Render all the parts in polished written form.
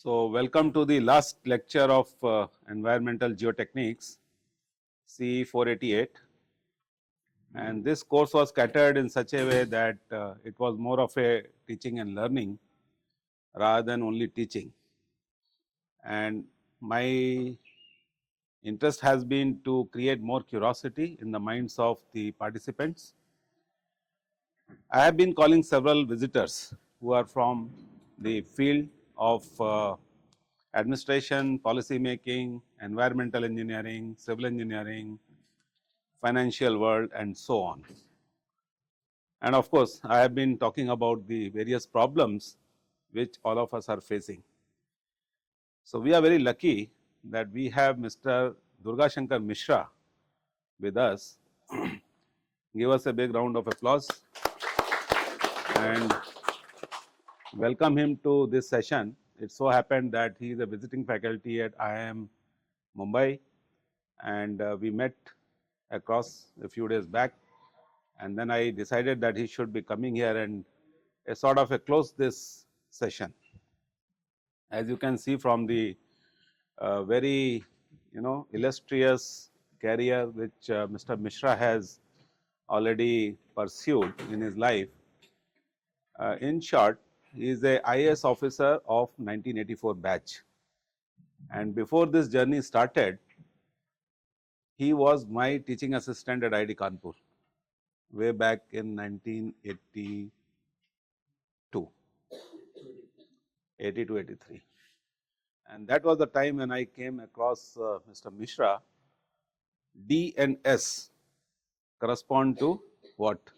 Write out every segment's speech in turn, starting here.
So, welcome to the last lecture of Environmental Geotechniques CE 488, and this course was scattered in such a way that it was more of a teaching and learning rather than only teaching. And my interest has been to create more curiosity in the minds of the participants. I have been calling several visitors who are from the field of administration, policy making, environmental engineering, civil engineering, financial world and so on. And of course, I have been talking about the various problems which all of us are facing. So, we are very lucky that we have Mr. Durga Shankar Mishra with us. Give us a big round of applause and welcome him to this session. It so happened that he is a visiting faculty at IIM Mumbai, and we met across a few days back, and then I decided that he should be coming here and sort of close this session. As you can see from the very illustrious career which Mr. Mishra has already pursued in his life, in short, he is a IAS officer of 1984 batch, and before this journey started, he was my teaching assistant at IIT Kanpur way back in 1982, 82, 83. And that was the time when I came across Mr. Mishra. D and S correspond to what?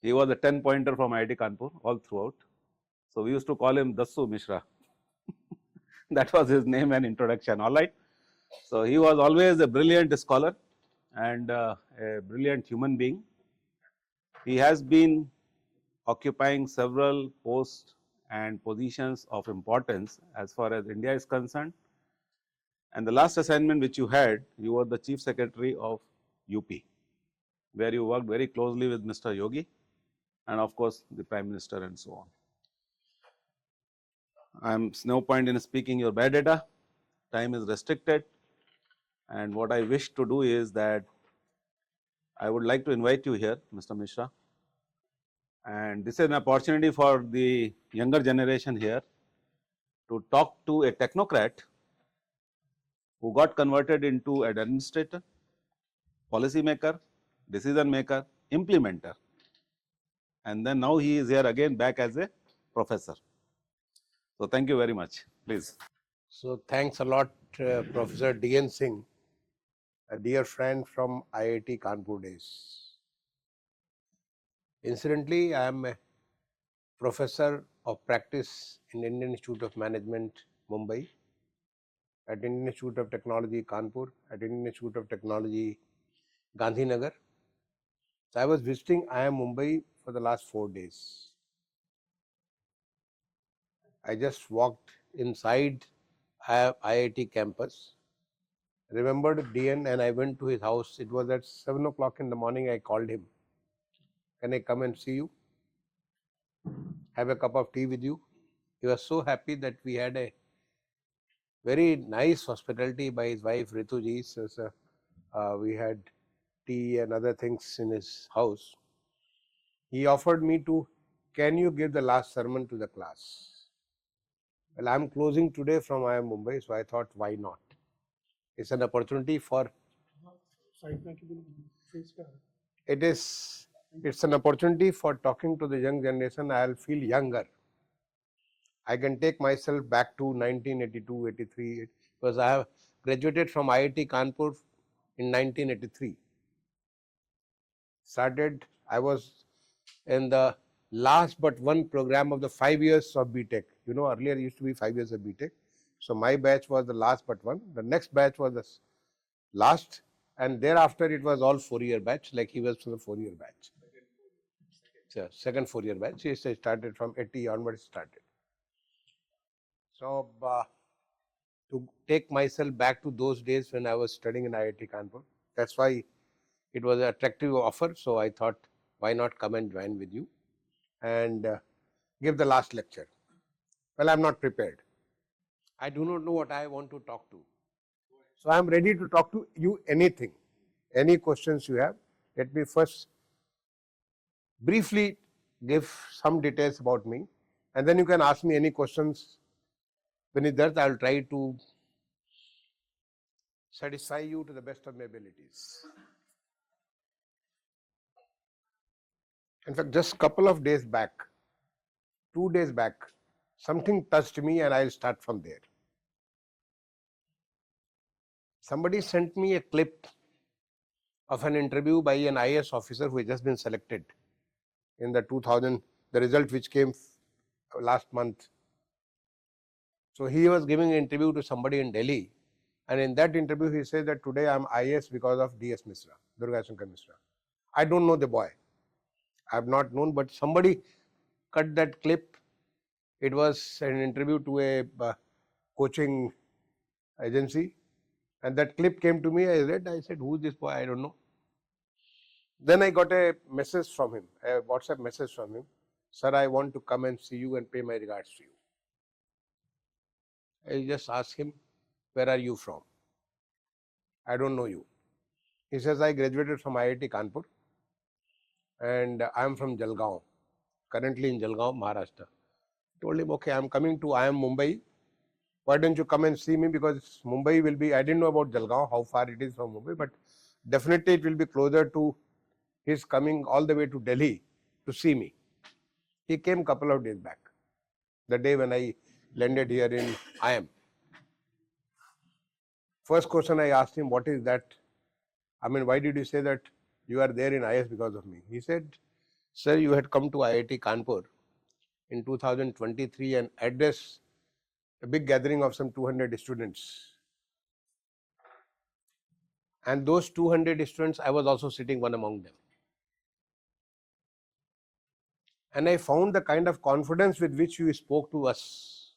He was a 10-pointer from IIT Kanpur all throughout. So, we used to call him Dassu Mishra. That was his name and introduction, all right. So, he was always a brilliant scholar and a brilliant human being. He has been occupying several posts and positions of importance as far as India is concerned. And the last assignment which you had, you were the Chief Secretary of UP, where you worked very closely with Mr. Yogi and of course, the Prime Minister and so on. I am no point in speaking your biodata, time is restricted, and what I wish to do is that I would like to invite you here, Mr. Mishra, and this is an opportunity for the younger generation here to talk to a technocrat who got converted into an administrator, policy maker, decision maker, implementer, and then now he is here again back as a professor. So, thank you very much, please. So, thanks a lot Professor D N Singh, a dear friend from IIT Kanpur days. Incidentally, I am a professor of practice in Indian Institute of Management, Mumbai, at Indian Institute of Technology, Kanpur, at Indian Institute of Technology, Gandhinagar. So, I was visiting IIM Mumbai for the last 4 days. I just walked inside IIT campus, remembered DN, and I went to his house. It was at 7 o'clock in the morning. I called him. Can I come and see you? Have a cup of tea with you? He was so happy that we had a very nice hospitality by his wife Rituji. So, we had tea and other things in his house. He offered me to, can you give the last sermon to the class? Well, I am closing today from IIM Mumbai, so I thought, why not? It's an opportunity for. It's an opportunity for talking to the young generation. I'll feel younger. I can take myself back to 1982, 83, because I have graduated from IIT Kanpur in 1983. I was in the last but one program of the 5 years of BTech. You know, earlier it used to be 5 years of BTech. So, my batch was the last but one. The next batch was the last, and thereafter it was all 4-year batch, like he was from the 4-year batch. So, second 4-year batch. He started from 80 onwards started. So, to take myself back to those days when I was studying in IIT Kanpur, that's why it was an attractive offer. So, I thought, why not come and join with you and give the last lecture. Well, I'm not prepared. I do not know what I want to talk to. So I'm ready to talk to you anything, any questions you have. Let me first briefly give some details about me, and then you can ask me any questions. Beneath that, I'll try to satisfy you to the best of my abilities. In fact, just a couple of days back, 2 days back, something touched me, and I'll start from there. Somebody sent me a clip of an interview by an IAS officer who has just been selected in the the result which came last month. So he was giving an interview to somebody in Delhi, and in that interview he said that today I am IAS because of DS Misra, Durga Shankar Misra. I don't know the boy. I have not known, but somebody cut that clip. It was an interview to a coaching agency, and that clip came to me. I read, I said, who is this boy? I don't know. Then I got a message from him, a WhatsApp message from him. Sir, I want to come and see you and pay my regards to you. I just asked him, where are you from? I don't know you. He says, I graduated from IIT Kanpur and I am from Jalgaon, currently in Jalgaon, Maharashtra. I told him, okay, I am Mumbai. Why don't you come and see me? Because Mumbai will be, I didn't know about Jalgaon, how far it is from Mumbai, but definitely it will be closer to his coming all the way to Delhi to see me. He came a couple of days back, the day when I landed here in IIM. First question I asked him, what is that? I mean, why did you say that you are there in IS because of me? He said, sir, you had come to IIT Kanpur in 2023 and addressed a big gathering of some 200 students. And those 200 students, I was also sitting one among them. And I found the kind of confidence with which you spoke to us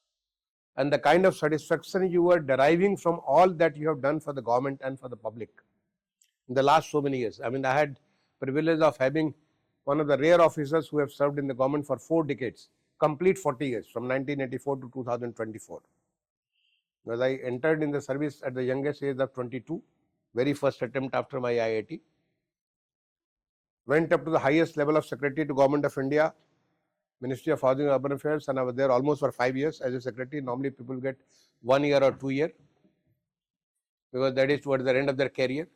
and the kind of satisfaction you were deriving from all that you have done for the government and for the public in the last so many years. I mean, I had privilege of having one of the rare officers who have served in the government for 4 decades, complete 40 years, from 1984 to 2024. Because I entered in the service at the youngest age of 22, very first attempt after my IIT. Went up to the highest level of Secretary to Government of India, Ministry of Housing and Urban Affairs, and I was there almost for 5 years as a secretary. Normally people get 1 year or 2 years because that is towards the end of their career.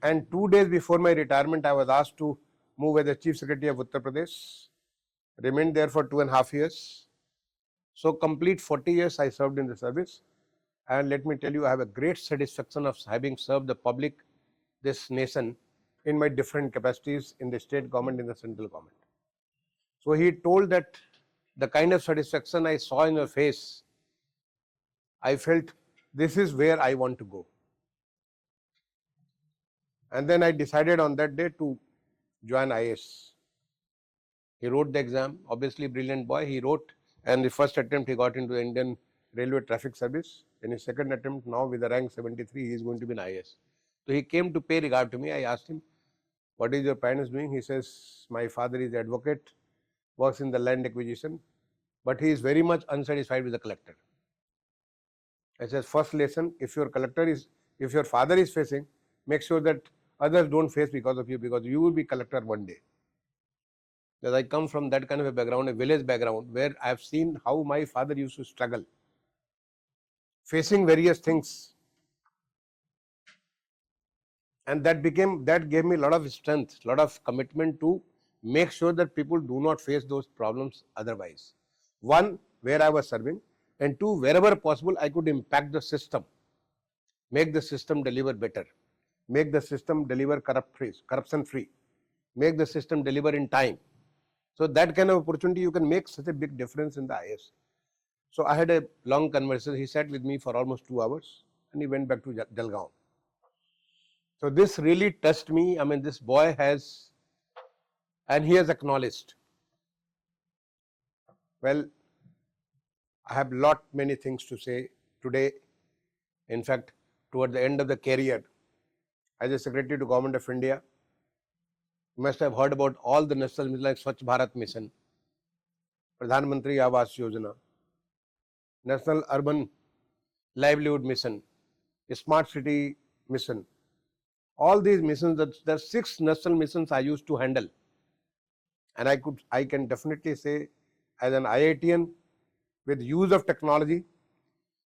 And 2 days before my retirement, I was asked to move as the Chief Secretary of Uttar Pradesh. Remained there for 2.5 years. So complete 40 years I served in the service. And let me tell you, I have a great satisfaction of having served the public, this nation, in my different capacities in the state government, in the central government. So he told that the kind of satisfaction I saw in your face, I felt this is where I want to go. And then I decided on that day to join IS. He wrote the exam, obviously brilliant boy. He wrote, and the first attempt he got into the Indian Railway Traffic Service. In his second attempt, now with the rank 73, he is going to be an IS. So he came to pay regard to me. I asked him, what is your parents doing? He says, my father is advocate, works in the land acquisition, but he is very much unsatisfied with the collector. I said, first lesson, if your father is facing, make sure that others don't face because of you, because you will be collector one day. Because I come from that kind of a background, a village background, where I have seen how my father used to struggle, facing various things. And that gave me a lot of strength, a lot of commitment to make sure that people do not face those problems otherwise. One, where I was serving, and two, wherever possible, I could impact the system, make the system deliver better, make the system deliver corruption free, make the system deliver in time. So that kind of opportunity, you can make such a big difference in the IS. So I had a long conversation. He sat with me for almost 2 hours and he went back to Jalgaon. So this really touched me. I mean, this boy has, and he has acknowledged. Well, I have many things to say today. In fact, toward the end of the career, as a Secretary to Government of India, you must have heard about all the national missions like Swachh Bharat Mission, Pradhan Mantri Awas Yojana, National Urban Livelihood Mission, Smart City Mission. All these missions, there are 6 national missions I used to handle. And I can definitely say, as an IITian, with use of technology,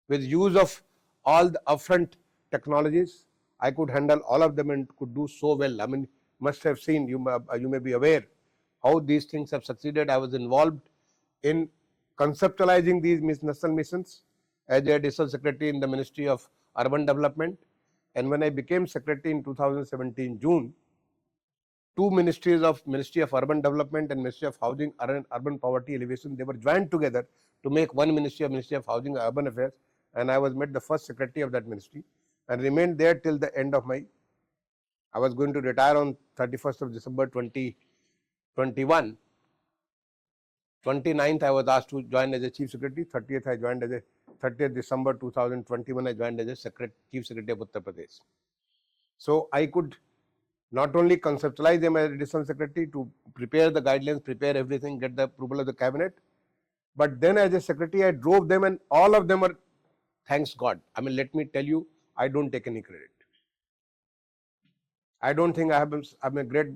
with use of all the upfront technologies, I could handle all of them and could do so well. I mean, must have seen, you may be aware how these things have succeeded. I was involved in conceptualizing these national missions as the additional secretary in the Ministry of Urban Development. And when I became secretary in 2017 June, 2 ministries of Ministry of Urban Development and Ministry of Housing and Urban Poverty Alleviation, they were joined together to make one Ministry of Housing and Urban Affairs, and I was made the first secretary of that ministry and remained there till the end of my. I was going to retire on 31st of December 2021. 29th I was asked to join as a chief secretary. 30th I joined as a 30th December 2021 I joined as a chief secretary of Uttar Pradesh. So I could not only conceptualize them as additional secretary to prepare the guidelines, prepare everything, get the approval of the cabinet, but then as a secretary I drove them, and all of them are, thanks God. I mean, let me tell you, I don't take any credit. I don't think I'm a great,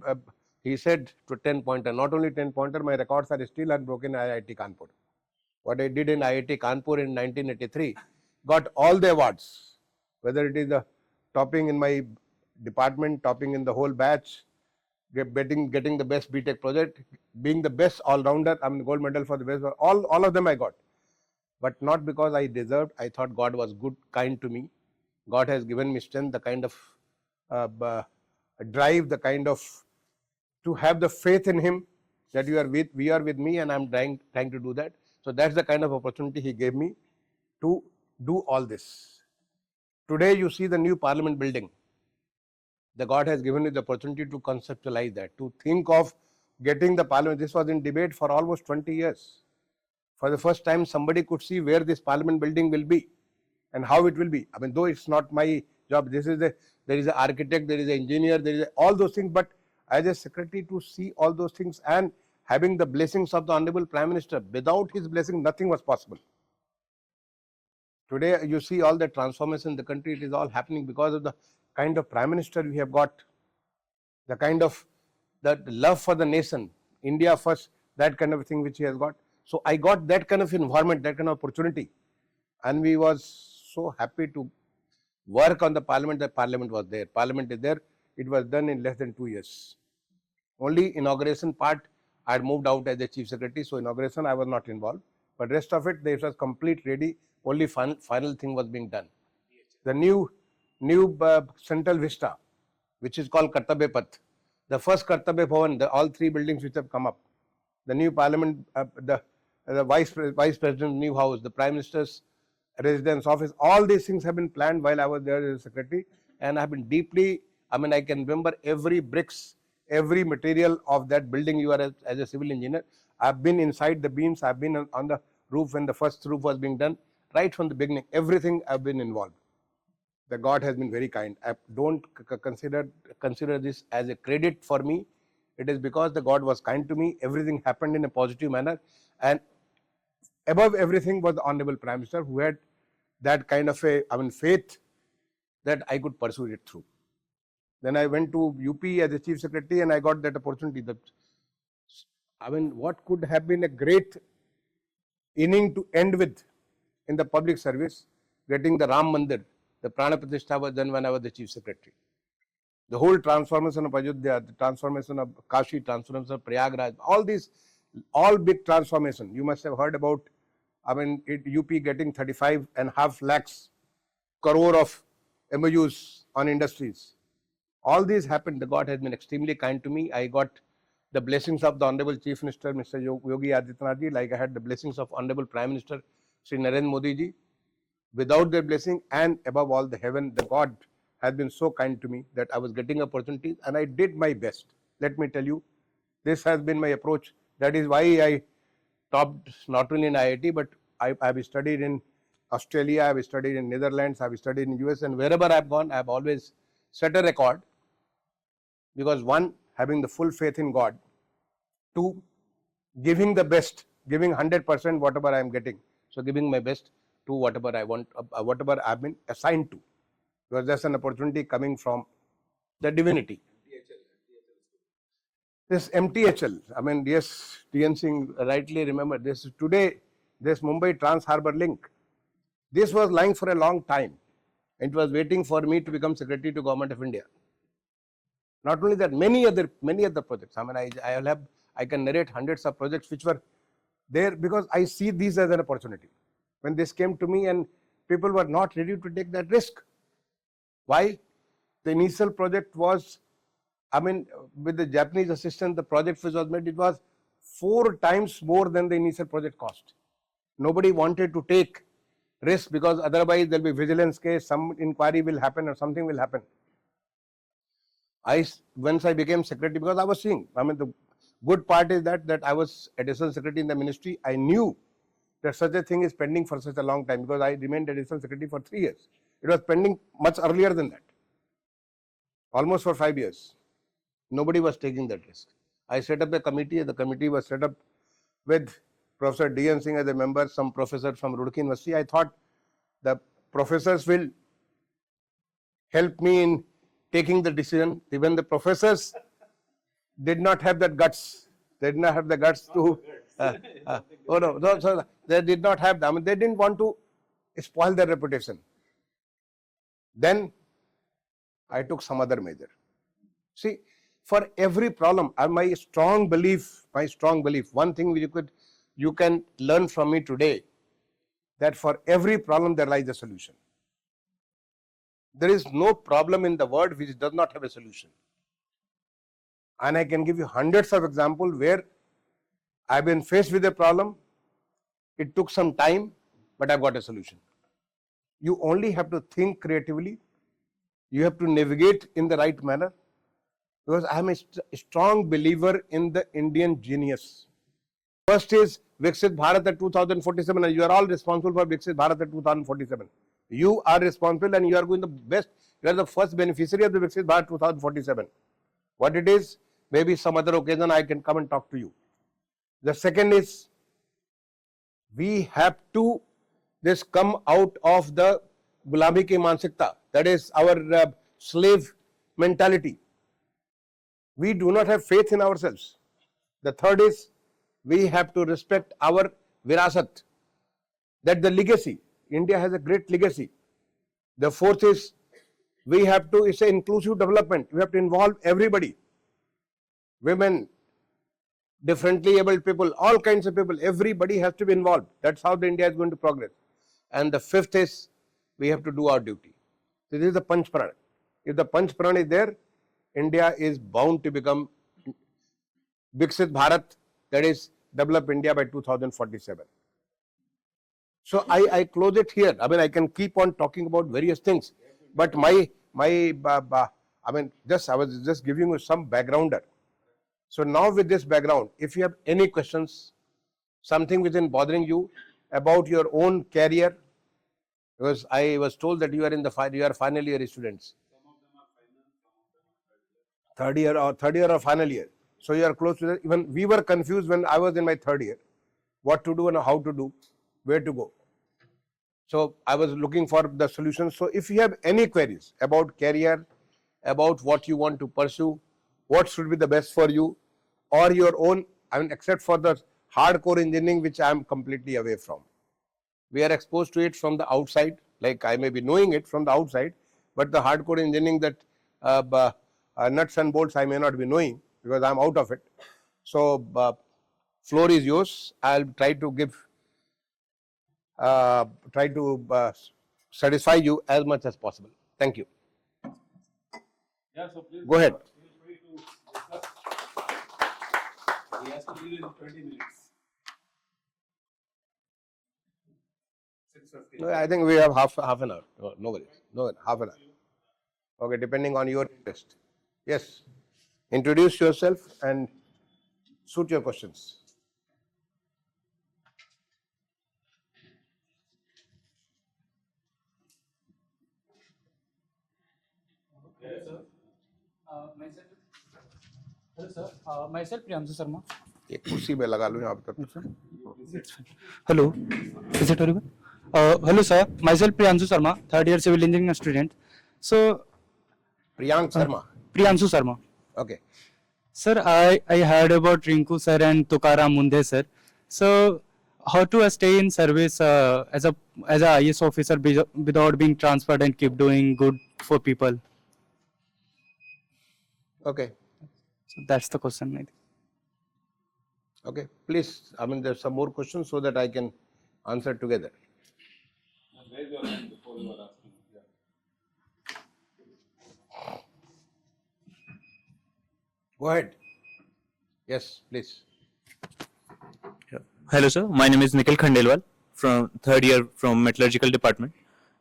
he said to 10-pointer, not only 10-pointer, my records are still unbroken in IIT Kanpur. What I did in IIT Kanpur in 1983 got all the awards, whether it is the topping in my department, topping in the whole batch, getting the best BTech project, being the best all-rounder, I mean gold medal for the best, all of them I got. But not because I deserved. I thought God was good, kind to me. God has given me strength, the kind of drive, the kind of, to have the faith in Him that we are with me, and I'm trying to do that. So that's the kind of opportunity He gave me to do all this. Today you see the new Parliament building. The God has given me the opportunity to conceptualize that, to think of getting the Parliament. This was in debate for almost 20 years. For the first time, somebody could see where this Parliament building will be and how it will be. I mean, though it's not my job, there is an architect, there is an engineer, there is all those things, but as a secretary to see all those things and having the blessings of the Honorable Prime Minister. Without his blessing, nothing was possible. Today, you see all the transformation in the country, it is all happening because of the kind of Prime Minister we have got, the kind of that love for the nation, India first, that kind of thing which he has got. So I got that kind of environment, that kind of opportunity, and we was so happy to work on the Parliament. The Parliament was there. Parliament is there. It was done in less than 2 years. Only inauguration part I had moved out as the chief secretary, so inauguration I was not involved. But rest of it, it was complete ready. Only final thing was being done. The new central vista, which is called Kartabya Path, the first Kartabya Bhavan, all 3 buildings which have come up, the new Parliament, the vice president's new house, the Prime Minister's residence office, all these things have been planned while I was there as a secretary, and I have been deeply, I mean, I can remember every bricks, every material of that building. You are as a civil engineer, I've been inside the beams, I've been on the roof when the first roof was being done, right from the beginning, everything I've been involved. The God has been very kind. I don't consider this as a credit for me. It is because the God was kind to me. Everything happened in a positive manner, and above everything was the Honorable Prime Minister, who had that kind of faith that I could pursue it through. Then I went to UP as a chief secretary, and I got that opportunity. What could have been a great inning to end with in the public service, getting the Ram Mandir, the Prana Pratishtha was done when I was the chief secretary. The whole transformation of Ayodhya, the transformation of Kashi, transformation of Prayagraj, all these, all big transformation. You must have heard about, UP getting 35.5 lakhs crore of MOUs on industries. All these happened. The God has been extremely kind to me. I got the blessings of the Honorable Chief Minister, Mr. Yogi Adityanath ji, like I had the blessings of Honorable Prime Minister, Sri Narendra Modi ji. Without their blessing, and above all, the heaven, the God has been so kind to me that I was getting opportunities, and I did my best. Let me tell you, this has been my approach. That is why I topped not only in IIT, but I have studied in Australia, I have studied in Netherlands, I have studied in US, and wherever I have gone, I have always set a record. Because 1, having the full faith in God, 2, giving the best, giving 100% whatever I am getting. So giving my best, do whatever I want, whatever I've been assigned to, because there's an opportunity coming from the divinity. This MTHL, I mean, yes, D N Singh rightly remember this is today, this Mumbai Trans Harbour Link. This was lying for a long time. It was waiting for me to become Secretary to Government of India. Not only that, many other projects. I mean, I can narrate hundreds of projects which were there because I see these as an opportunity. When this came to me and people were not ready to take that risk. Why? The initial project was, I mean, with the Japanese assistance, the project which was made, it was 4 times more than the initial project cost. Nobody wanted to take risk because otherwise there will be vigilance case, some inquiry will happen or something will happen. Once I became secretary, because I was seeing, I mean, the good part is that I was additional secretary in the ministry. I knew that such a thing is pending for such a long time because I remained additional secretary for 3 years. It was pending much earlier than that, almost for 5 years. Nobody was taking that risk. I set up a committee. The committee was set up with Professor D N Singh as a member, some professor from Roorkee University. I thought the professors will help me in taking the decision. Even the professors did not have that guts. They did not have the guts to. Oh no, so they did not have. I mean, they didn't want to spoil their reputation. Then I took some other measure. See, for every problem, my strong belief, one thing you can learn from me today, that for every problem there lies a solution. There is no problem in the world which does not have a solution. And I can give you hundreds of examples where I've been faced with a problem. It took some time, but I've got a solution. You only have to think creatively. You have to navigate in the right manner. Because I am a strong believer in the Indian genius. First is Viksit Bharat at 2047, and you are all responsible for Viksit Bharat at 2047. You are responsible and you are going the best. You are the first beneficiary of the Viksit Bharat 2047. What it is, maybe some other occasion I can come and talk to you. The second is, we have to come out of the Gulami ki Mansikta, that is our slave mentality. We do not have faith in ourselves. The third is, we have to respect our virasat, that the legacy. India has a great legacy. The fourth is, we have to, it's an inclusive development. We have to involve everybody. Women, differently abled people, all kinds of people, everybody has to be involved. That's how the India is going to progress. And the fifth is, we have to do our duty. So this is the Panch Pran. If the Panch Pran is there, India is bound to become Viksit Bharat, that is, develop India by 2047. So I close it here. I mean, I can keep on talking about various things, but I was just giving you some backgrounder. So now with this background, if you have any questions, something which is bothering you about your own career, because I was told that you are final year students. Third year or final year. So you are close to that. Even we were confused when I was in my third year, what to do and how to do, where to go. So I was looking for the solutions. So if you have any queries about career, about what you want to pursue, what should be the best for you, or your own, I mean, except for the hardcore engineering, which I am completely away from. We are exposed to it from the outside, like I may be knowing it from the outside, but the hardcore engineering, that nuts and bolts, I may not be knowing because I am out of it. So floor is yours. I'll try to satisfy you as much as possible. Thank you. Yeah, so please Go ahead. Feel free to discuss. He has to leave in 20 minutes. 6:50. No, I think we have half an hour. No worries. No, half an hour. Okay, depending on your interest. Yes. Introduce yourself and shoot your questions. Okay, sir. Hello, sir. Myself, Priyanshu Sharma. एक कुर्सी पे लगा लो यहाँ पे. Hello. Is it audible? Hello, sir. Myself Priyanshu Sharma, third year civil engineering student. So, Priyank Sharma. Priyanshu Sharma. Okay. Sir, I heard about Rinku sir and Tukaram Mundhe sir. So, how to stay in service as a IS officer without being transferred and keep doing good for people? Okay. So that's the question. I think. Okay. Please, I mean, there's some more questions so that I can answer together. Raise your hand before you are asking. Yeah. Go ahead. Yes, please. Yeah. Hello, sir. My name is Nikhil Khandelwal from third year from metallurgical department,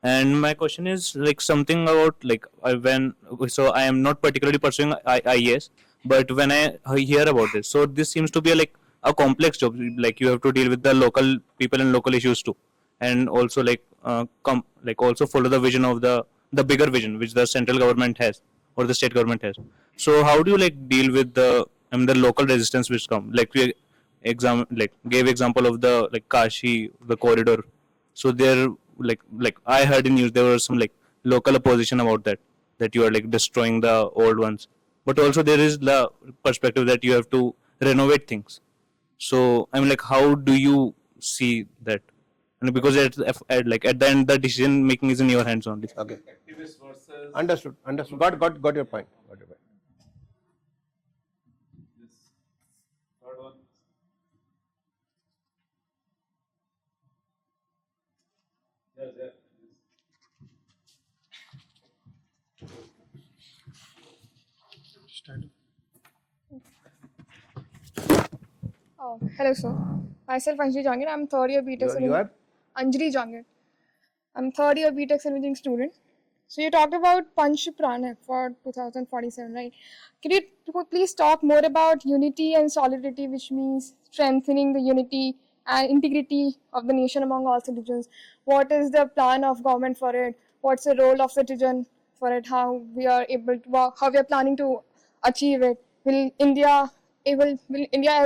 and my question is like something about like I am not particularly pursuing IES, but when I hear about this, so this seems to be like a complex job. Like you have to deal with the local people and local issues too, and also like also follow the vision of the bigger vision which the central government has or the state government has. So how do you like deal with the local resistance which come like we gave example of the like Kashi the corridor. So there like I heard in news there was some like local opposition about that you are like destroying the old ones, but also there is the perspective that you have to renovate things. So I mean like how do you see that? And because at the end the decision making is in your hands only. Okay. Activists versus Understood. Understood. Got your point. Got your point. this third one. Yes, yes. Oh, hello, sir. Myself, Anjali Jangir. I'm third year BTech. You are? Anjali Jangir. I'm third year BTech engineering student. So you talked about Panch Prana for 2047, right? Could you please talk more about unity and solidarity, which means strengthening the unity and integrity of the nation among all citizens? What is the plan of government for it? What's the role of citizen for it? How we are able to, how we are planning to achieve it? Will India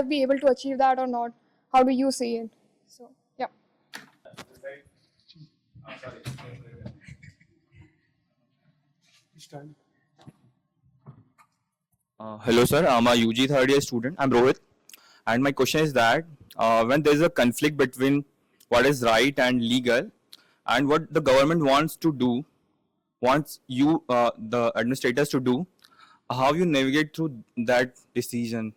be able to achieve that or not? How do you see it? So yeah. This side. Oh, sorry. Hello, sir. I'm a UG third year student. I'm Rohit. And my question is that when there's a conflict between what is right and legal and what the government wants to do, wants you, the administrators, to do, how you navigate through that decision?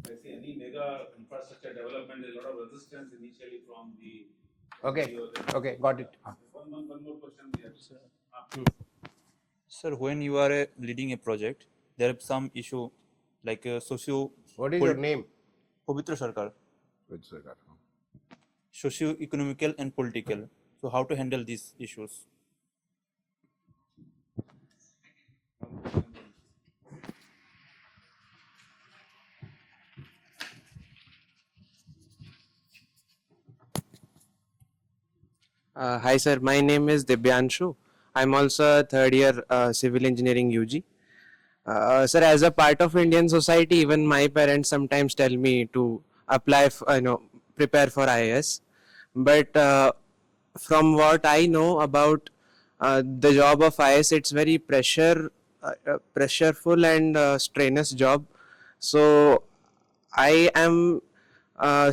I see any mega infrastructure development, there's a lot of resistance initially from the. Okay. Okay. Got it. One more question here. Sir, when you are leading a project, there is some issue like What is your name? Pavitra Sarkar, Which Sarkar? socio-economical and political. So how to handle these issues? Hi sir, my name is Dibyanshu. I'm also a third year civil engineering UG. Sir, as a part of Indian society, even my parents sometimes tell me to apply, prepare for IAS. But from what I know about the job of IAS, it's very pressureful and strenuous job. So I am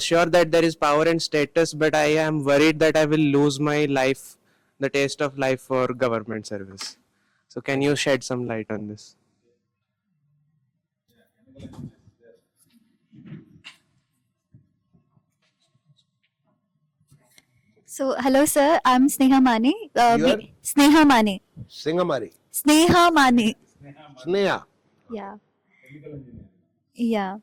sure that there is power and status, but I am worried that I will lose my life, the taste of life for government service. So can you shed some light on this? So, hello sir, I'm Sneha Mane. You are? Sneha Mane. Singamari. Sneha Mane. Sneha. Yeah. Yeah.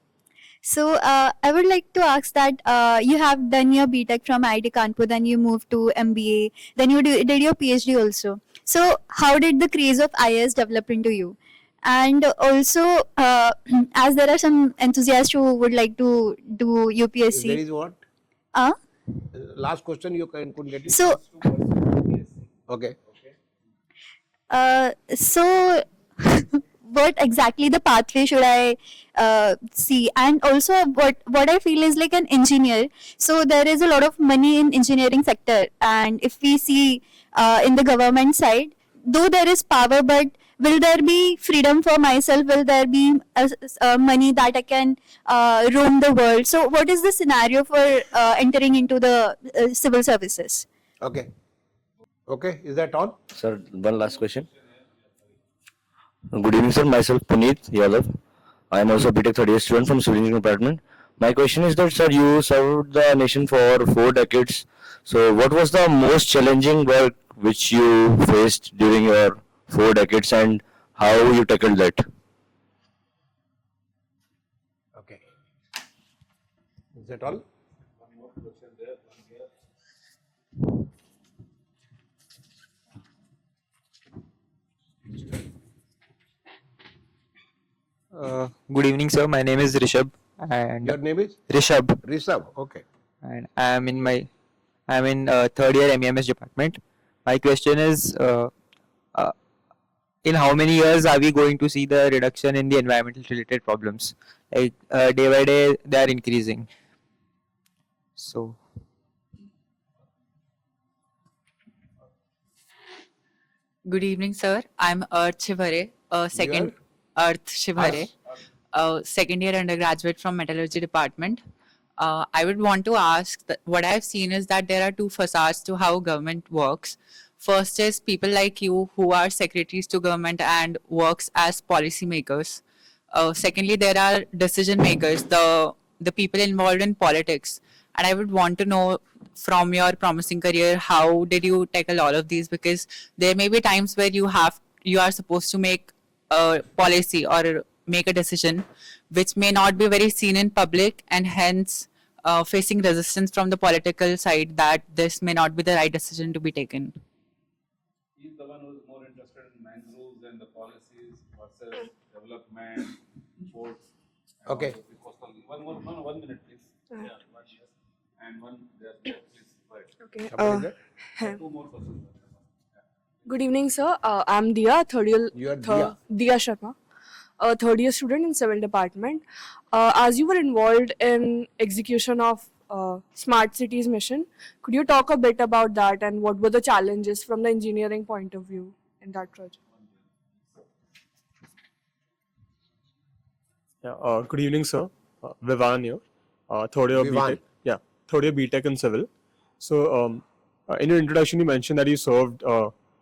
So, I would like to ask that you have done your BTech from IIT Kanpur, then you moved to MBA, then you did your PhD also. So, how did the craze of IAS develop into you? And also, as there are some enthusiasts who would like to do There UPSC. is what? Uh, Last question you couldn't get it. so, Okay. so what exactly the pathway should I see? And also, what I feel is like an engineer. So there is a lot of money in engineering sector, and if we see in the government side, though there is power, but will there be freedom for myself? Will there be money that I can roam the world? So what is the scenario for entering into the civil services? Okay. Okay, is that all? Sir, one last question. Good evening, sir. Myself, Puneet Yadav. I am also a BTech third year student from Civil Engineering Department. My question is that, sir, you served the nation for 4 decades. So, what was the most challenging work which you faced during your 4 decades, and how you tackled that? Okay. Is that all? Good evening, sir. My name is Rishabh, and Your name is? Rishabh, Rishabh. Okay. and I'm in third year MEMS department. My question is, in how many years are we going to see the reduction in the environmental related problems? Like day by day, they are increasing. So, Good evening, sir. I'm Earth Shivare, second Earth Shivare, second year undergraduate from Metallurgy department. I would want to ask that what I've seen is that there are two facades to how government works. First is people like you who are secretaries to government and works as policymakers. Secondly, there are decision makers, the people involved in politics. And I would want to know from your promising career, how did you tackle all of these? Because there may be times where you are supposed to make a policy or make a decision which may not be very seen in public, and hence facing resistance from the political side that this may not be the right decision to be taken. He's the one who's more interested in mangroves and the policies versus development, ports. and Okay. also the coastal. One more, no, 1 minute, please. Yeah, 1 yes. And one there, please. Right. Okay. Somebody there? Two more questions. Good evening, sir. I'm Dia, third year. You are Dia. Dia Sharma, a third year student in civil department. As you were involved in execution of smart cities mission, could you talk a bit about that and what were the challenges from the engineering point of view in that project? Yeah, good evening, sir. Vivan here, third year Vivan. BTech. Yeah, third year BTech in civil. So, in your introduction, you mentioned that you served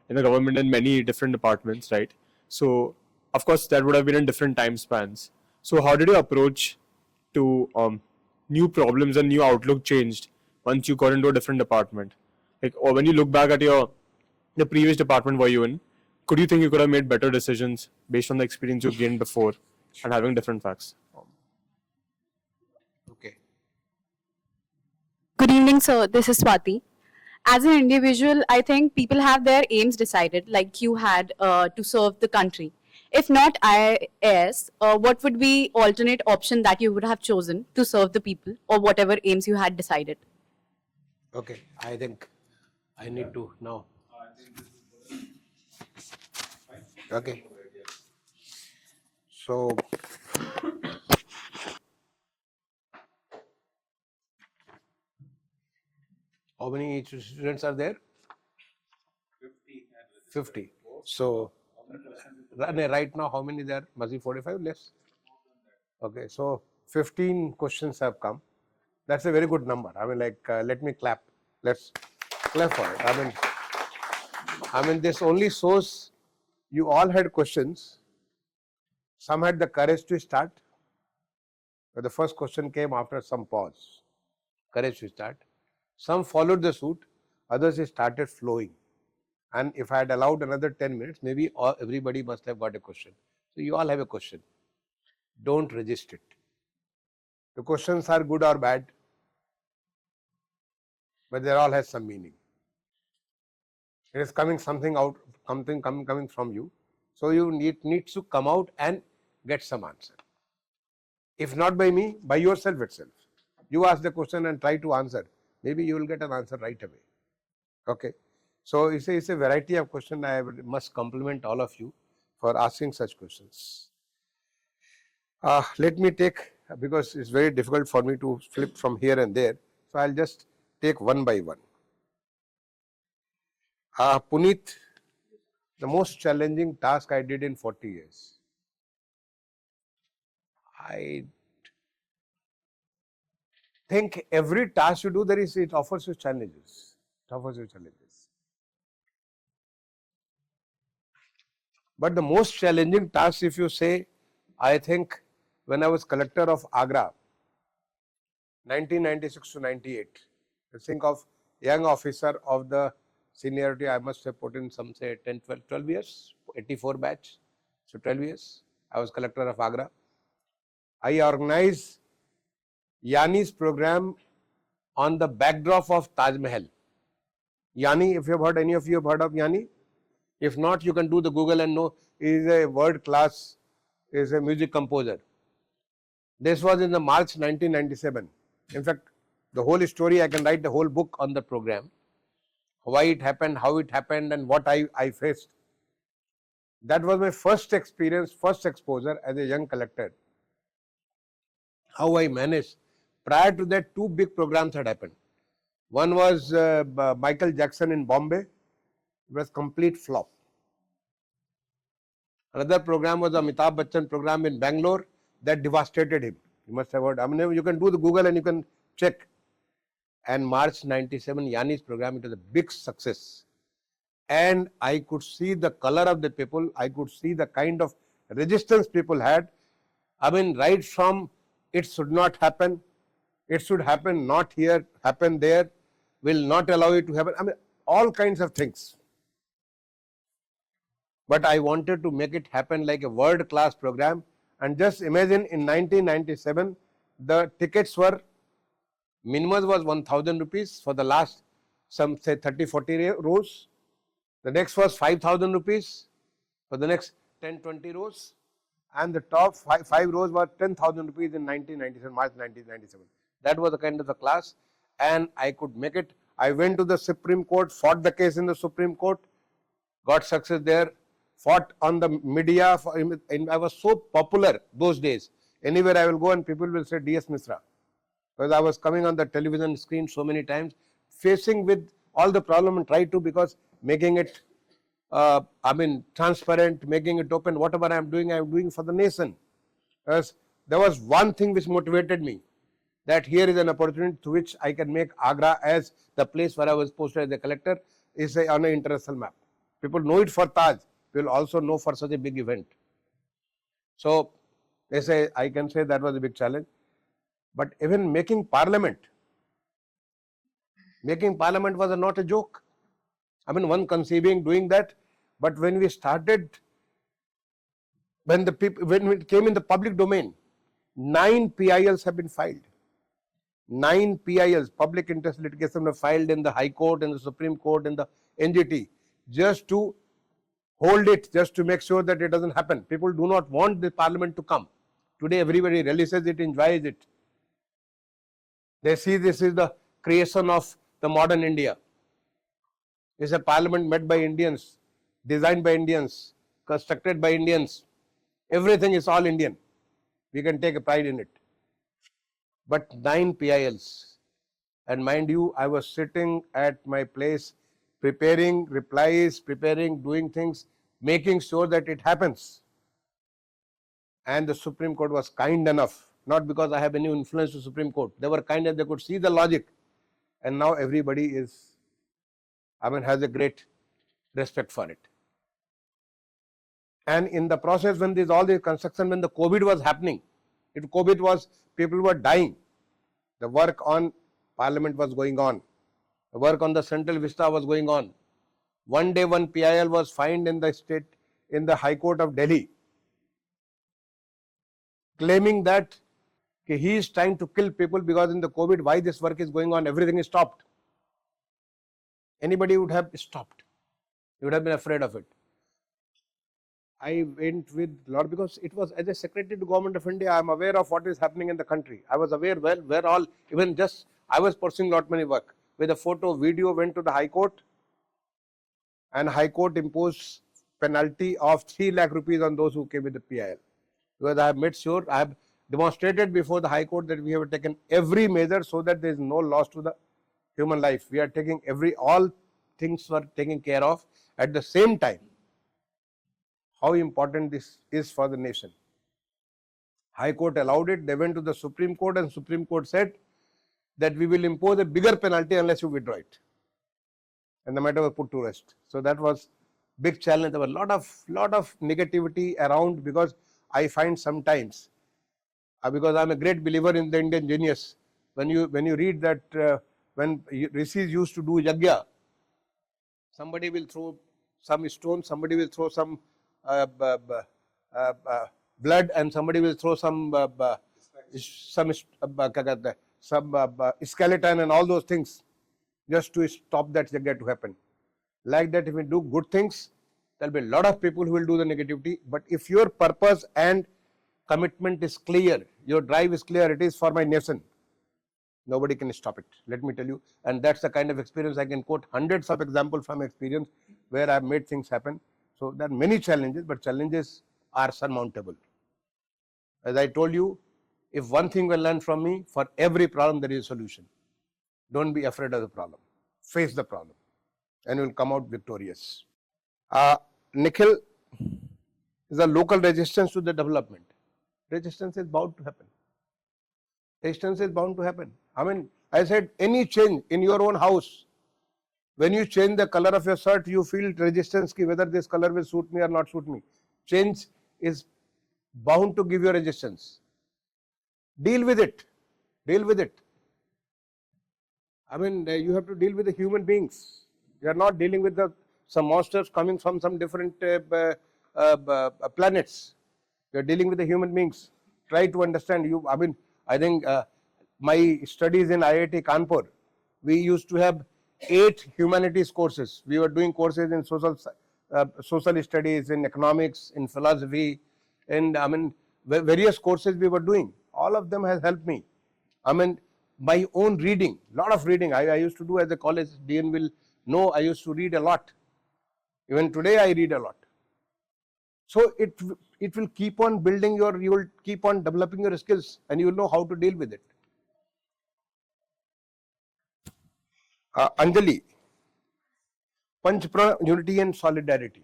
in the government in many different departments, right? So, of course, that would have been in different time spans. So, how did your approach to new problems and new outlook changed once you got into a different department? Like, or when you look back at the previous department were you in, could you think you could have made better decisions based on the experience you gained before and having different facts? Okay. Good evening, sir. This is Swati. As an individual, I think people have their aims decided, like you had to serve the country. If not IAS, what would be alternate option that you would have chosen to serve the people, or whatever aims you had decided? Okay. I think I need to now. Okay. So, how many students are there? 50. So, right now, how many there? Must be 45 less. Okay, so 15 questions have come. That's a very good number. I mean, like, let me clap. Let's clap for it. I mean, this only shows you all had questions. Some had the courage to start. But the first question came after some pause. Courage to start. Some followed the suit. Others started flowing. And if I had allowed another 10 minutes, maybe everybody must have got a question. So you all have a question. Don't resist it. The questions are good or bad, but they all have some meaning. It is coming something out, something coming from you. So you need to come out and get some answer. If not by me, by yourself itself. You ask the question and try to answer. Maybe you will get an answer right away. Okay. So it's a variety of questions. I must compliment all of you for asking such questions. Let me take, because it's very difficult for me to flip from here and there, so I'll just take one by one. Puneet, the most challenging task I did in 40 years. I think every task you do, it offers you challenges. It offers you challenges. But the most challenging task, if you say, I think when I was collector of Agra, 1996 to 98, think of young officer of the seniority, I must have put in some say 10, 12 years, 84 batch, so 12 years, I was collector of Agra. I organized Yanni's program on the backdrop of Taj Mahal. Yanni, if you have heard, any of you have heard of Yanni? If not, you can do the Google and know he is a world class, is a music composer. This was in the March 1997. In fact, the whole story, I can write the whole book on the program. Why it happened, how it happened, and what I faced. That was my first experience, first exposure as a young collector. How I managed. Prior to that, two big programs had happened. One was Michael Jackson in Bombay. It was complete flop. Another program was Amitabh Bachchan program in Bangalore that devastated him. You must have heard. I mean, you can do the Google and you can check. And March 97, Yanni's program, it was a big success. And I could see the color of the people. I could see the kind of resistance people had. I mean, right from it should not happen, it should happen not here, happen there, will not allow it to happen. I mean, all kinds of things. But I wanted to make it happen like a world class program. And just imagine in 1997, the tickets were, minimum was 1000 rupees for the last some say 30-40 rows. The next was 5000 rupees for the next 10-20 rows. And the top five rows were 10,000 rupees in 1997, March 1997. That was the kind of the class, and I could make it. I went to the Supreme Court, fought the case in the Supreme Court, got success there, fought on the media, and I was so popular those days. Anywhere I will go and people will say DS Misra, because I was coming on the television screen so many times, facing with all the problem and try to, because making it I mean transparent, making it open, whatever I am doing for the nation. Because there was one thing which motivated me, that here is an opportunity to which I can make Agra as the place where I was posted as a collector is on an international map. People know it for Taj, people also know for such a big event. So they say, I can say that was a big challenge. But even making parliament was not a joke. I mean, one conceiving doing that, but when we started, when it came in the public domain, 9 PILs have been filed. 9 PILs, public interest litigation, were filed in the High Court, in the Supreme Court, in the NGT, just to hold it, just to make sure that it doesn't happen. People do not want the parliament to come. Today everybody relishes it, enjoys it. They see this is the creation of the modern India. It's a parliament made by Indians, designed by Indians, constructed by Indians. Everything is all Indian. We can take a pride in it. But 9 PILs. And mind you, I was sitting at my place preparing replies, doing things, making sure that it happens. And the Supreme Court was kind enough, not because I have any influence to Supreme Court. They were kind enough, they could see the logic. And now everybody is, I mean, has a great respect for it. And in the process, when this all the construction, when the COVID was happening, people were dying. The work on parliament was going on. The work on the Central Vista was going on. One day, one PIL was fined in the High Court of Delhi, claiming that he is trying to kill people because in the COVID, why this work is going on, everything is stopped. Anybody would have stopped. You would have been afraid of it. I went with a lot, because it was, as a secretary to Government of India, I am aware of what is happening in the country. I was aware where all, even just, I was pursuing lot many work. With a photo, video went to the High Court, and High Court imposed penalty of 3 lakh rupees on those who came with the PIL. Because I have made sure, I have demonstrated before the High Court that we have taken every measure so that there is no loss to the human life. We are taking all things were taken care of. At the same time, how important this is for the nation. High Court allowed it, they went to the Supreme Court and Supreme Court said that we will impose a bigger penalty unless you withdraw it. And the matter was put to rest. So that was big challenge. There was a lot of negativity around, because I find sometimes, because I am a great believer in the Indian genius, when you read that when rishis used to do yajna, somebody will throw some stone, somebody will throw some blood, and somebody will throw some skeleton and all those things just to stop that yajna to happen. Like that, if we do good things, there will be a lot of people who will do the negativity. But if your purpose and commitment is clear, your drive is clear, it is for my nation, nobody can stop it, let me tell you. And that's the kind of experience I can quote hundreds of examples from experience where I have made things happen. So there are many challenges, but challenges are surmountable. As I told you, if one thing will learn from me, for every problem there is a solution. Don't be afraid of the problem. Face the problem and you will come out victorious. Nikhil is a local resistance to the development. Resistance is bound to happen. Resistance is bound to happen. I mean, I said any change in your own house, when you change the color of your shirt, you feel resistance ki whether this color will suit me or not suit me. Change is bound to give you resistance. Deal with it. Deal with it. I mean, you have to deal with the human beings. You are not dealing with some monsters coming from some different planets. You are dealing with the human beings. Try to understand. I mean, I think my studies in IIT Kanpur, we used to have 8 humanities courses. We were doing courses in social studies, in economics, in philosophy, and I mean, various courses we were doing. All of them has helped me. I mean, my own reading, lot of reading. I used to do as a college. DN will know I used to read a lot. Even today I read a lot. So it will keep on building you will keep on developing your skills and you will know how to deal with it. Anjali, Panchprana, unity and solidarity.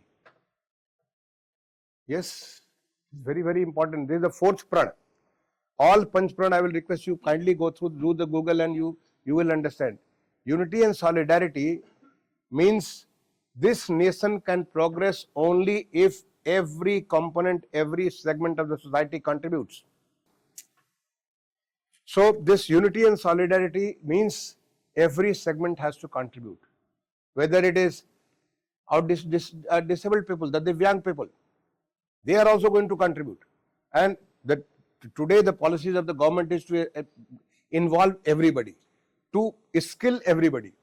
Yes, very, very important. This is the 4th prana. All Panchprana, I will request you kindly go through, do the Google and you will understand. Unity and solidarity means this nation can progress only if every component, every segment of the society contributes. So this unity and solidarity means every segment has to contribute. Whether it is our disabled people, the Divyang people, they are also going to contribute. And today the policies of the government is to involve everybody, to skill everybody,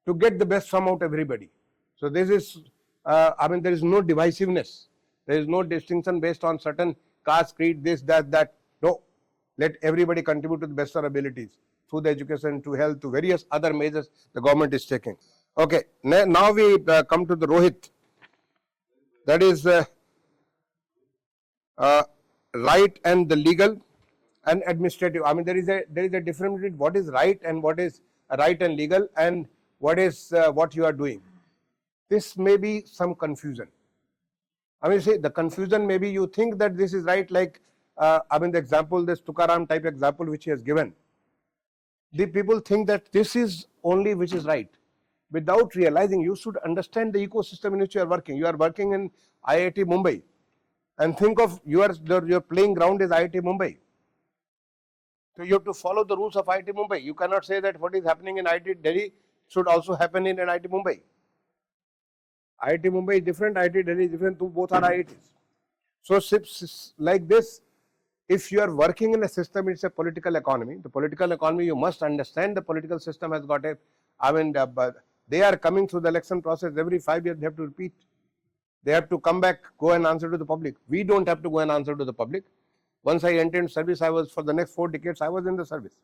to get the best from out everybody. So this is, I mean, there is no divisiveness. There is no distinction based on certain caste, creed, this, that. No, let everybody contribute to the best of their abilities through the education, to health, to various other measures the government is taking. Okay, now we come to the Rohit. That is right and the legal and administrative. I mean, there is a difference between what is right and what is right and legal and what is what you are doing. This may be some confusion. I mean, say the confusion may be you think that this is right, like I mean the example, this Tukaram type example which he has given. The people think that this is only which is right. Without realizing, you should understand the ecosystem in which you are working. You are working in IIT Mumbai, and think of your playing ground is IIT Mumbai. So you have to follow the rules of IIT Mumbai. You cannot say that what is happening in IIT Delhi should also happen in IIT Mumbai. IIT Mumbai is different, IIT Delhi is different, both are IITs. So like this, if you are working in a system, it's a political economy. The political economy, you must understand the political system has got a, I mean, they are coming through the election process every 5 years, they have to repeat. They have to come back, go and answer to the public. We don't have to go and answer to the public. Once I entered service, I was, for the next 4 decades, I was in the service.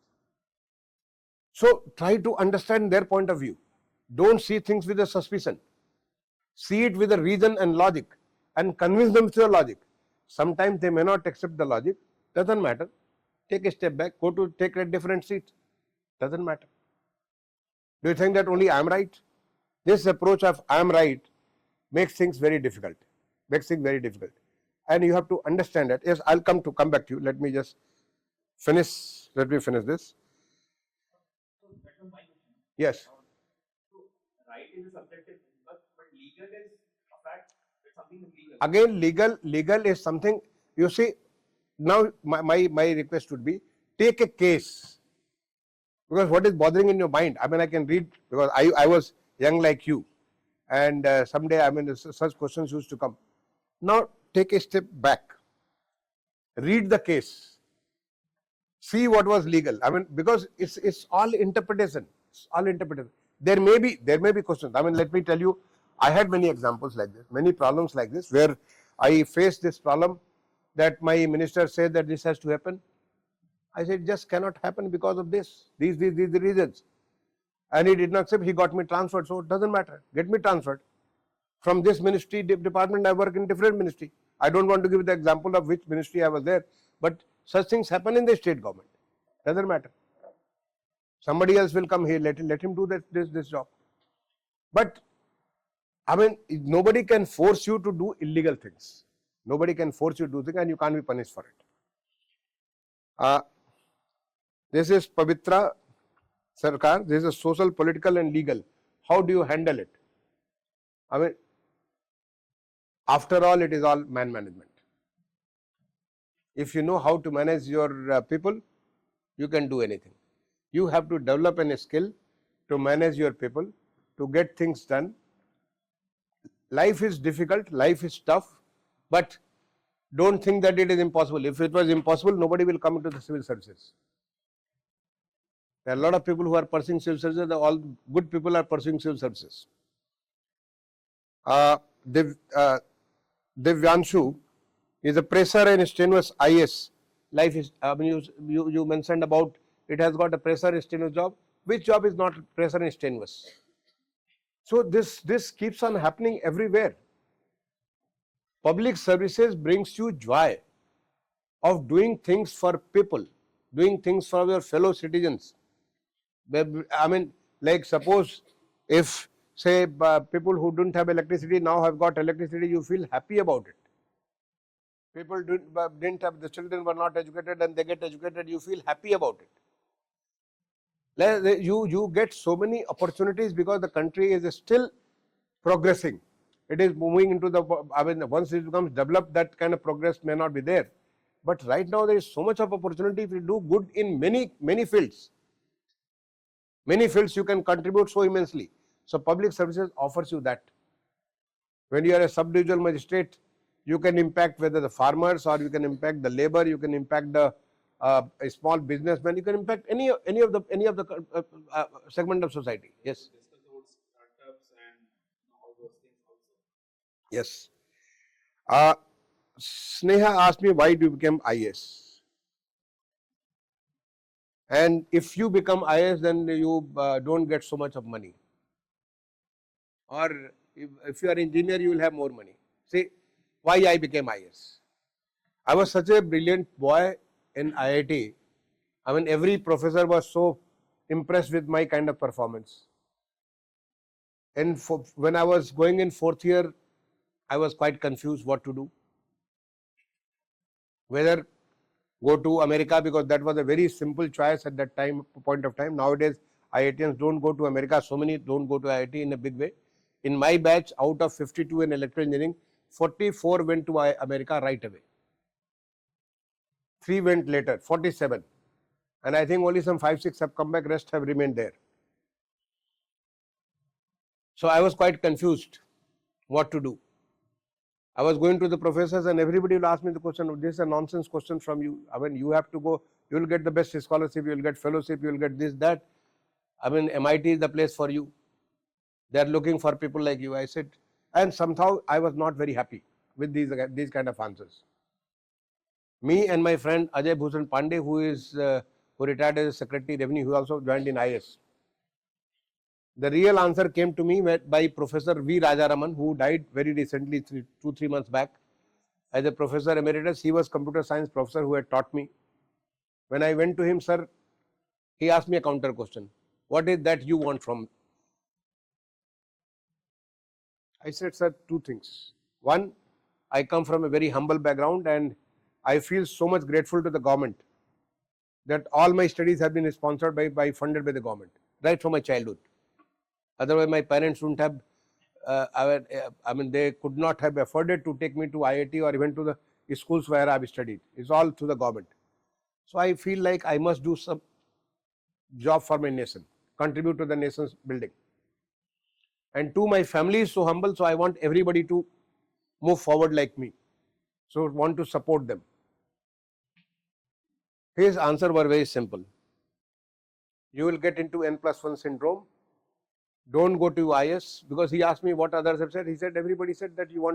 So try to understand their point of view. Don't see things with a suspicion. See it with a reason and logic. and convince them with your logic. Sometimes they may not accept the logic, doesn't matter. Take a step back, go to take a different seat, doesn't matter. Do you think that only I am right? This approach of I am right makes things very difficult, and you have to understand that. Yes, I'll come back to you. Let me finish this. Yes. Right is a subjective, but legal is a fact. It's something legal. Again, legal is something. You see, now my request would be, take a case, because what is bothering in your mind? I mean, I can read, because I was young like you, and someday, I mean, such questions used to come. Now take a step back, read the case, see what was legal. I mean, because it's all interpretation. It's all interpretation. There may be questions. I mean, let me tell you, I had many examples like this, many problems like this, where I faced this problem that my minister said that this has to happen. I said, just cannot happen because of this. These the reasons. And he did not accept. He got me transferred. So it doesn't matter. Get me transferred. From this ministry department, I work in different ministry. I don't want to give the example of which ministry I was there, but such things happen in the state government. Doesn't matter. Somebody else will come here. Let him do this job. But I mean, nobody can force you to do illegal things. Nobody can force you to do things, and you can't be punished for it. This is Pavitra Sarkar. This is social, political, and legal. How do you handle it? I mean, after all, it is all man management. If you know how to manage your people, you can do anything. You have to develop a skill to manage your people, to get things done. Life is difficult, life is tough, but don't think that it is impossible. If it was impossible, nobody will come into the civil services. There are a lot of people who are pursuing civil services. All good people are pursuing civil services. Divyanshu is a pressure and strenuous IS. Life is, I mean, you mentioned about it has got a pressure and strenuous job. Which job is not pressure and strenuous? So this keeps on happening everywhere. Public services brings you joy of doing things for people, doing things for your fellow citizens. I mean, like suppose if, say, people who didn't have electricity now have got electricity, you feel happy about it. People didn't have, the children were not educated and they get educated, you feel happy about it. You get so many opportunities because the country is still progressing. It is moving into the, I mean, once it becomes developed, that kind of progress may not be there. But right now there is so much of opportunity if you do good in many fields. Many fields you can contribute so immensely. So public services offers you that. When you are a sub-divisional magistrate, you can impact whether the farmers, or you can impact the labor, you can impact the a small businessman, you can impact any of the segment of society. Yes. Yes. Sneha asked me, why do you become IS? And if you become IS, then you don't get so much of money. Or if you are engineer, you will have more money. See, why I became IS? I was such a brilliant boy in IIT. I mean, every professor was so impressed with my kind of performance. And when I was going in 4th year, I was quite confused what to do. Whether go to America, because that was a very simple choice at that point of time. Nowadays, IITians don't go to America. So many don't go to IIT in a big way. In my batch, out of 52 in electrical engineering, 44 went to America right away. 3 went later, 47. And I think only some 5-6 have come back, rest have remained there. So I was quite confused what to do. I was going to the professors and everybody will ask me the question, this is a nonsense question from you. I mean, you have to go, you will get the best scholarship, you will get fellowship, you will get this, that. I mean, MIT is the place for you. They are looking for people like you. I said, and somehow I was not very happy with these kind of answers. Me and my friend Ajay Bhushan Pandey, who retired as Secretary Revenue, who also joined in IS. The real answer came to me by Professor V. Rajaraman, who died very recently, 2-3 months back. As a professor emeritus, he was computer science professor who had taught me. When I went to him, sir, he asked me a counter question. What is that you want from? I said, sir, two things. One, I come from a very humble background and I feel so much grateful to the government that all my studies have been sponsored by funded by the government, right from my childhood. Otherwise, my parents wouldn't have, they could not have afforded to take me to IIT or even to the schools where I have studied. It's all through the government. So I feel like I must do some job for my nation, contribute to the nation's building. And two, my family is so humble, so I want everybody to move forward like me. So I want to support them. His answer were very simple. You will get into N+1 syndrome. Don't go to IS, because he asked me what others have said. He said everybody said that you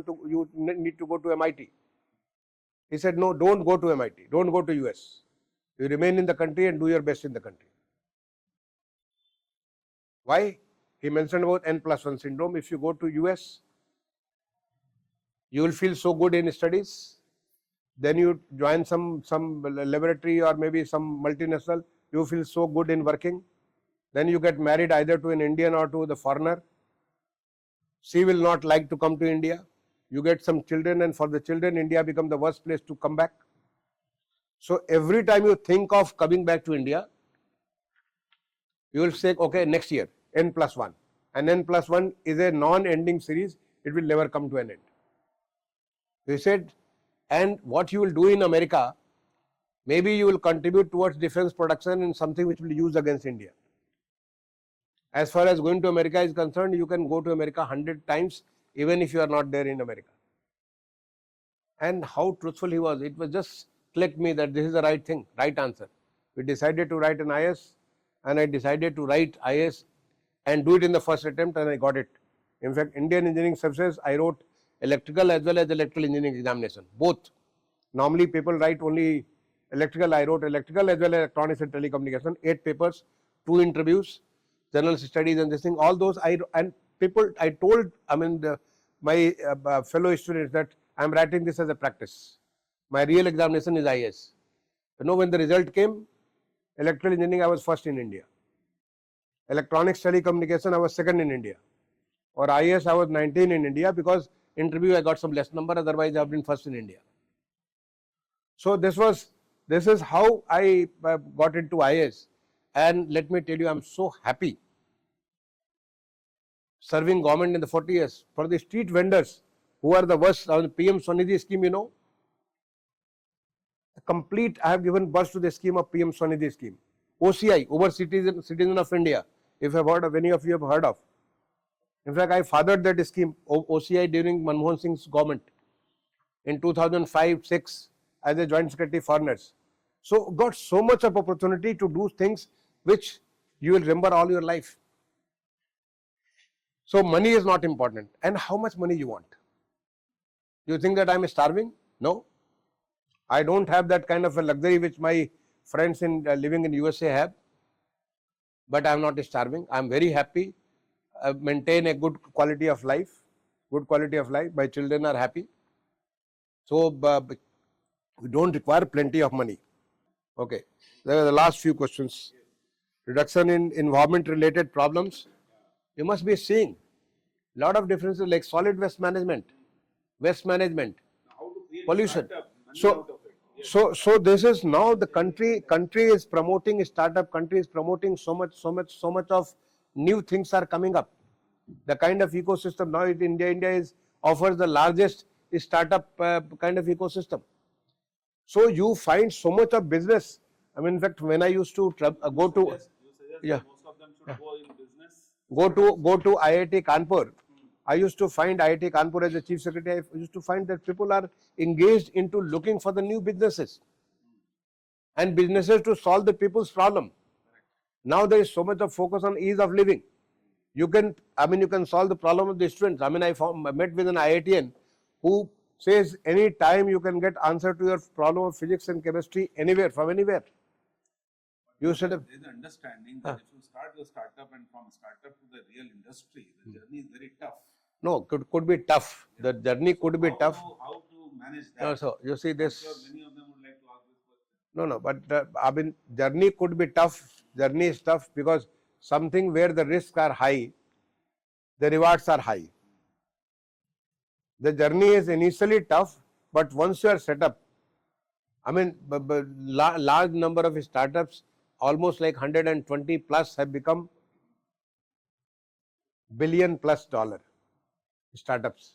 need to go to MIT. He said no, don't go to MIT, don't go to US. You remain in the country and do your best in the country. Why? He mentioned about N+1 syndrome. If you go to US, you will feel so good in studies. Then you join some laboratory or maybe some multinational, you feel so good in working. Then you get married either to an Indian or to the foreigner. She will not like to come to India. You get some children, and for the children, India becomes the worst place to come back. So every time you think of coming back to India, you will say, okay, next year, N+1. And N+1 is a non-ending series. It will never come to an end. He said, and what you will do in America, maybe you will contribute towards defense production in something which will be used against India. As far as going to America is concerned, you can go to America 100 times, even if you are not there in America. And how truthful he was. It was just clicked me that this is the right thing, right answer. We decided to write an IS, and I decided to write IS and do it in the first attempt, and I got it. In fact, Indian Engineering Services, I wrote electrical as well as electrical engineering examination, both. Normally people write only electrical. I wrote electrical as well as electronics and telecommunication, 8 papers, 2 interviews, general studies and this thing, all those. I told, my fellow students that I am writing this as a practice. My real examination is IS. You know, when the result came, electrical engineering, I was first in India. Electronics telecommunication, I was second in India. Or IS, I was 19 in India, because interview I got some less number, otherwise I have been first in India. So this is how I got into IS, and let me tell you, I am so happy serving government in the 40 years. For the street vendors who are the worst, on the PM Swanidhi scheme, you know, complete, I have given birth to the scheme of PM Swanidhi scheme. OCI, Over Citizen of India, if you have heard of, any of you have heard of. In fact, I fathered that scheme, OCI, during Manmohan Singh's government in 2005-6 as a joint secretary foreigners. So got so much of opportunity to do things which you will remember all your life. So money is not important. And how much money you want? You think that I am starving? No. I don't have that kind of a luxury which my friends in living in USA have. But I am not starving. I am very happy. Maintain a good quality of life. Good quality of life. My children are happy. So we don't require plenty of money. Okay. There are the last few questions. Reduction in environment related problems. You must be seeing a lot of differences, like solid waste management, pollution. So this is now the country is promoting, startup country is promoting so much of new things are coming up. The kind of ecosystem now in India offers the largest startup kind of ecosystem. So you find so much of business. I mean, in fact, when I used to go to, yeah, go to IIT Kanpur, I used to find IIT Kanpur as a chief secretary. I used to find that people are engaged into looking for the new businesses and businesses to solve the people's problem. Now there is so much of focus on ease of living. You can solve the problem of the students. I met with an IITian who says any time you can get answer to your problem of physics and chemistry anywhere, from anywhere. You should have. There is an understanding that if you start your startup and from startup to the real industry, the journey is very tough. No, could be tough. The journey could be tough. How to manage that? No, so you see this. I'm sure many of them would like to ask this question. No, but I mean, journey could be tough. Journey is tough because something where the risks are high, the rewards are high. The journey is initially tough, but once you are set up, I mean, large number of startups, almost like 120 plus, have become $billion+ startups.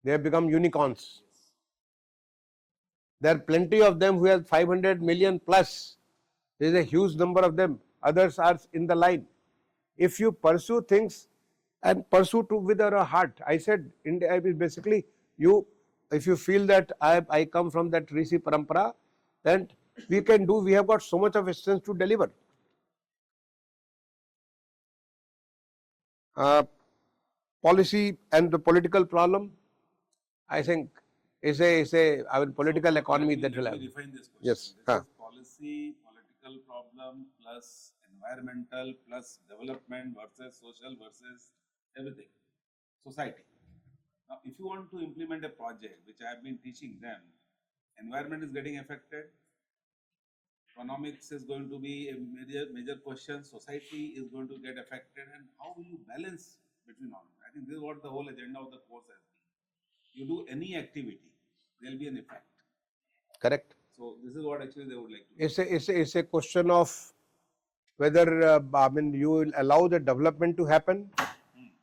They have become unicorns. There are plenty of them who have 500 million plus. There is a huge number of them. Others are in the line. If you pursue things and pursue with a heart, I said, India is basically you. If you feel that I come from that Rishi Parampara, then we can do. We have got so much of strength to deliver. Policy and the political problem, I think, is a political economy that will have. Let me define this question. Yes. This is policy, political problem plus environmental plus development versus social versus everything, society. Now, if you want to implement a project, which I have been teaching them, environment is getting affected, economics is going to be a major question, society is going to get affected, and how will you balance between all? I think this is what the whole agenda of the course has been. You do any activity, there will be an effect. Correct. So this is what actually they would like to do. It's a question of whether you will allow the development to happen.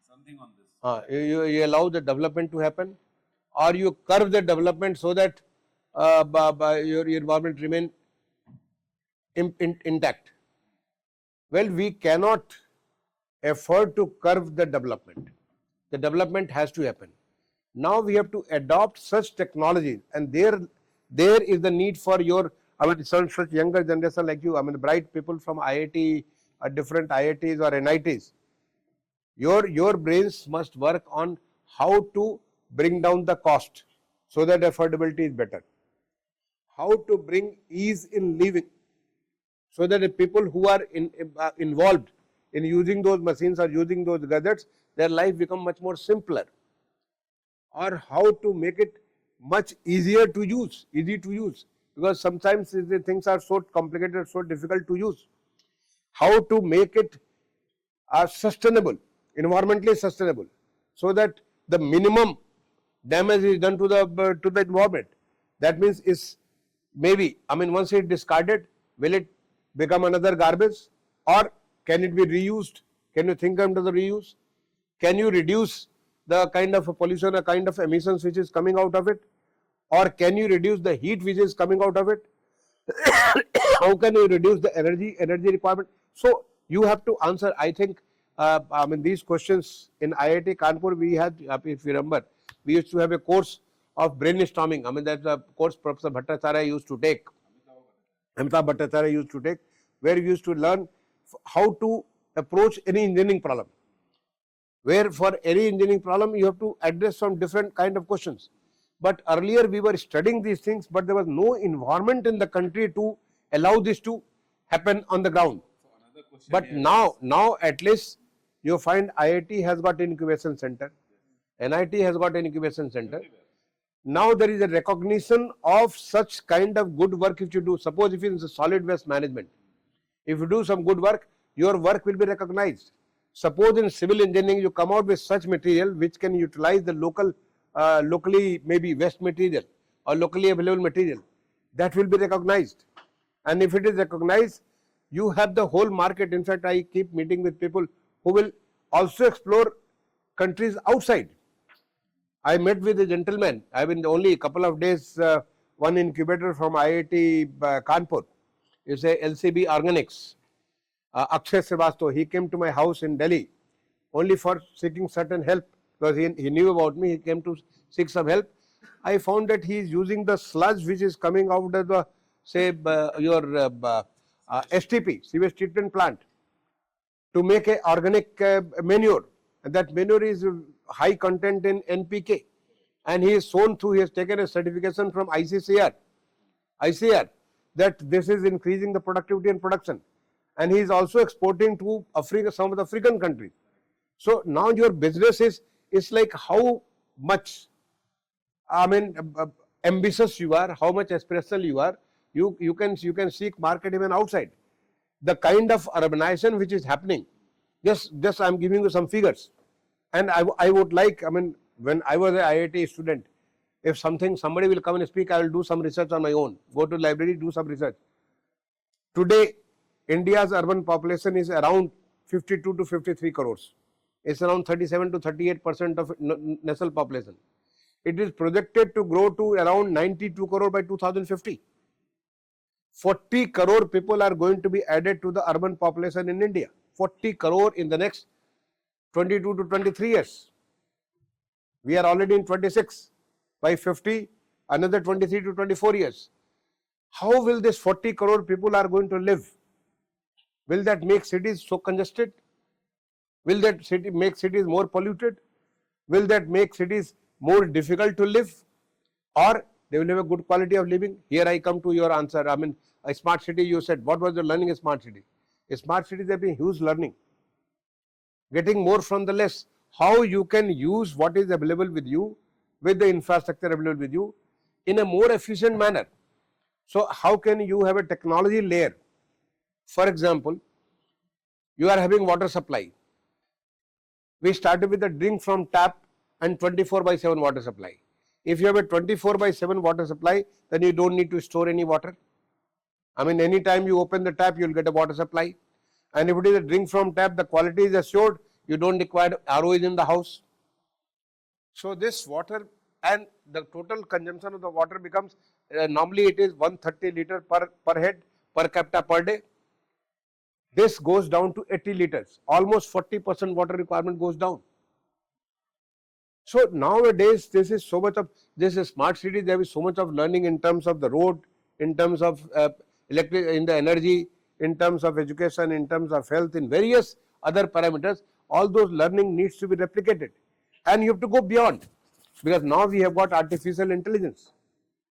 Something on this. You allow the development to happen, or you curb the development so that your environment remain intact. Well, we cannot afford to curb the development. The development has to happen. Now we have to adopt such technologies, and there is the need for your, such younger generation like you, bright people from IIT, different IITs or NITs. Your brains must work on how to bring down the cost so that affordability is better. How to bring ease in living so that the people who are involved in using those machines or using those gadgets, their life become much more simpler. Or how to make it much easy to use, because sometimes the things are so complicated, so difficult to use. How to make it sustainable, environmentally sustainable, so that the minimum damage is done to the environment. That means is maybe, once it is discarded, will it become another garbage, or can it be reused? Can you think under the reuse? Can you reduce the kind of pollution, a kind of emissions which is coming out of it, or can you reduce the heat which is coming out of it? How can you reduce the energy requirement? So you have to answer. I think these questions in IIT Kanpur we had, if you remember, we used to have a course of brainstorming. That's the course Professor Bhattacharya used to take. Amitabh Bhattacharya used to take, where we used to learn how to approach any engineering problem. Where for any engineering problem you have to address some different kind of questions. But earlier we were studying these things, but there was no environment in the country to allow this to happen on the ground. But now at least you find IIT has got an incubation center, NIT has got an incubation center. Now there is a recognition of such kind of good work if you do. Suppose if it is a solid waste management, if you do some good work, your work will be recognized. Suppose in civil engineering you come out with such material which can utilize the locally maybe waste material or locally available material, that will be recognized. And if it is recognized, you have the whole market. In fact, I keep meeting with people who will also explore countries outside. I met with a gentleman, only a couple of days, one incubator from IIT Kanpur, is a LCB Organics. Akshay Srivastava, he came to my house in Delhi only for seeking certain help, because he knew about me, he came to seek some help. I found that he is using the sludge which is coming out of the, say, your STP, sewage treatment plant, to make a organic manure. And that manure is high content in NPK. And he is shown through, he has taken a certification from ICR, that this is increasing the productivity and production. And he is also exporting to Africa, some of the African countries. So now your business is like how much, I mean, ambitious you are, how much aspirational you are. You can seek market even outside. The kind of urbanization which is happening, just I am giving you some figures, and I would like, I mean, when I was an IIT student, if somebody will come and speak, I will do some research on my own, go to library, do some research. Today, India's urban population is around 52 to 53 crores. It's around 37 to 38% of national population. It is projected to grow to around 92 crore by 2050. 40 crore people are going to be added to the urban population in India. 40 crore in the next 22 to 23 years. We are already in 26. By 50, another 23 to 24 years. How will this 40 crore people are going to live? Will that make cities so congested? Will that make cities more polluted? Will that make cities more difficult to live? Or they will have a good quality of living? Here I come to your answer. I mean, a smart city, you said, what was the learning in smart city? A smart cities have been huge learning. Getting more from the less. How you can use what is available with you, with the infrastructure available with you, in a more efficient manner. So how can you have a technology layer? For example, you are having water supply. We started with a drink from tap and 24/7 water supply. If you have a 24/7 water supply, then you don't need to store any water. I mean, anytime you open the tap, you will get a water supply. And if it is a drink from tap, the quality is assured. You don't require ROs in the house. So this water and the total consumption of the water becomes, normally it is 130 liter per head per capita per day. This goes down to 80 liters. Almost 40% water requirement goes down. So nowadays, this is so much of, this is smart city, there is so much of learning in terms of the road, in terms of electric, in the energy, in terms of education, in terms of health, in various other parameters. All those learning needs to be replicated. And you have to go beyond, because now we have got artificial intelligence.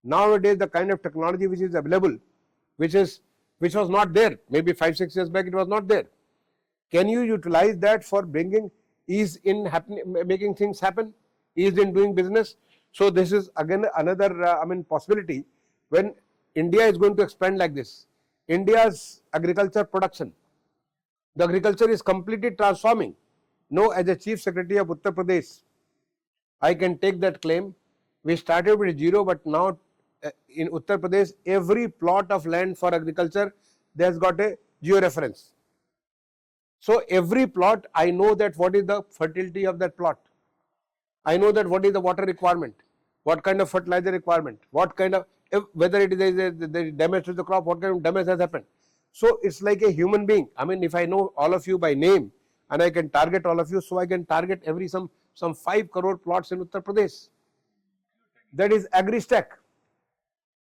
Nowadays, the kind of technology which is available, which was not there, maybe 5-6 years back it was not there. Can you utilize that for bringing ease in making things happen, ease in doing business? So this is again another possibility when India is going to expand like this. India's agriculture production, the agriculture is completely transforming. Now, as a Chief Secretary of Uttar Pradesh, I can take that claim. We started with zero, but now in Uttar Pradesh, every plot of land for agriculture, there has got a georeference. So every plot, I know that what is the fertility of that plot. I know that what is the water requirement, what kind of fertilizer requirement, what kind of, whether it is damage to the crop, what kind of damage has happened. So it's like a human being. I mean, if I know all of you by name and I can target all of you, so I can target every some 5 crore plots in Uttar Pradesh. That is agri-stack.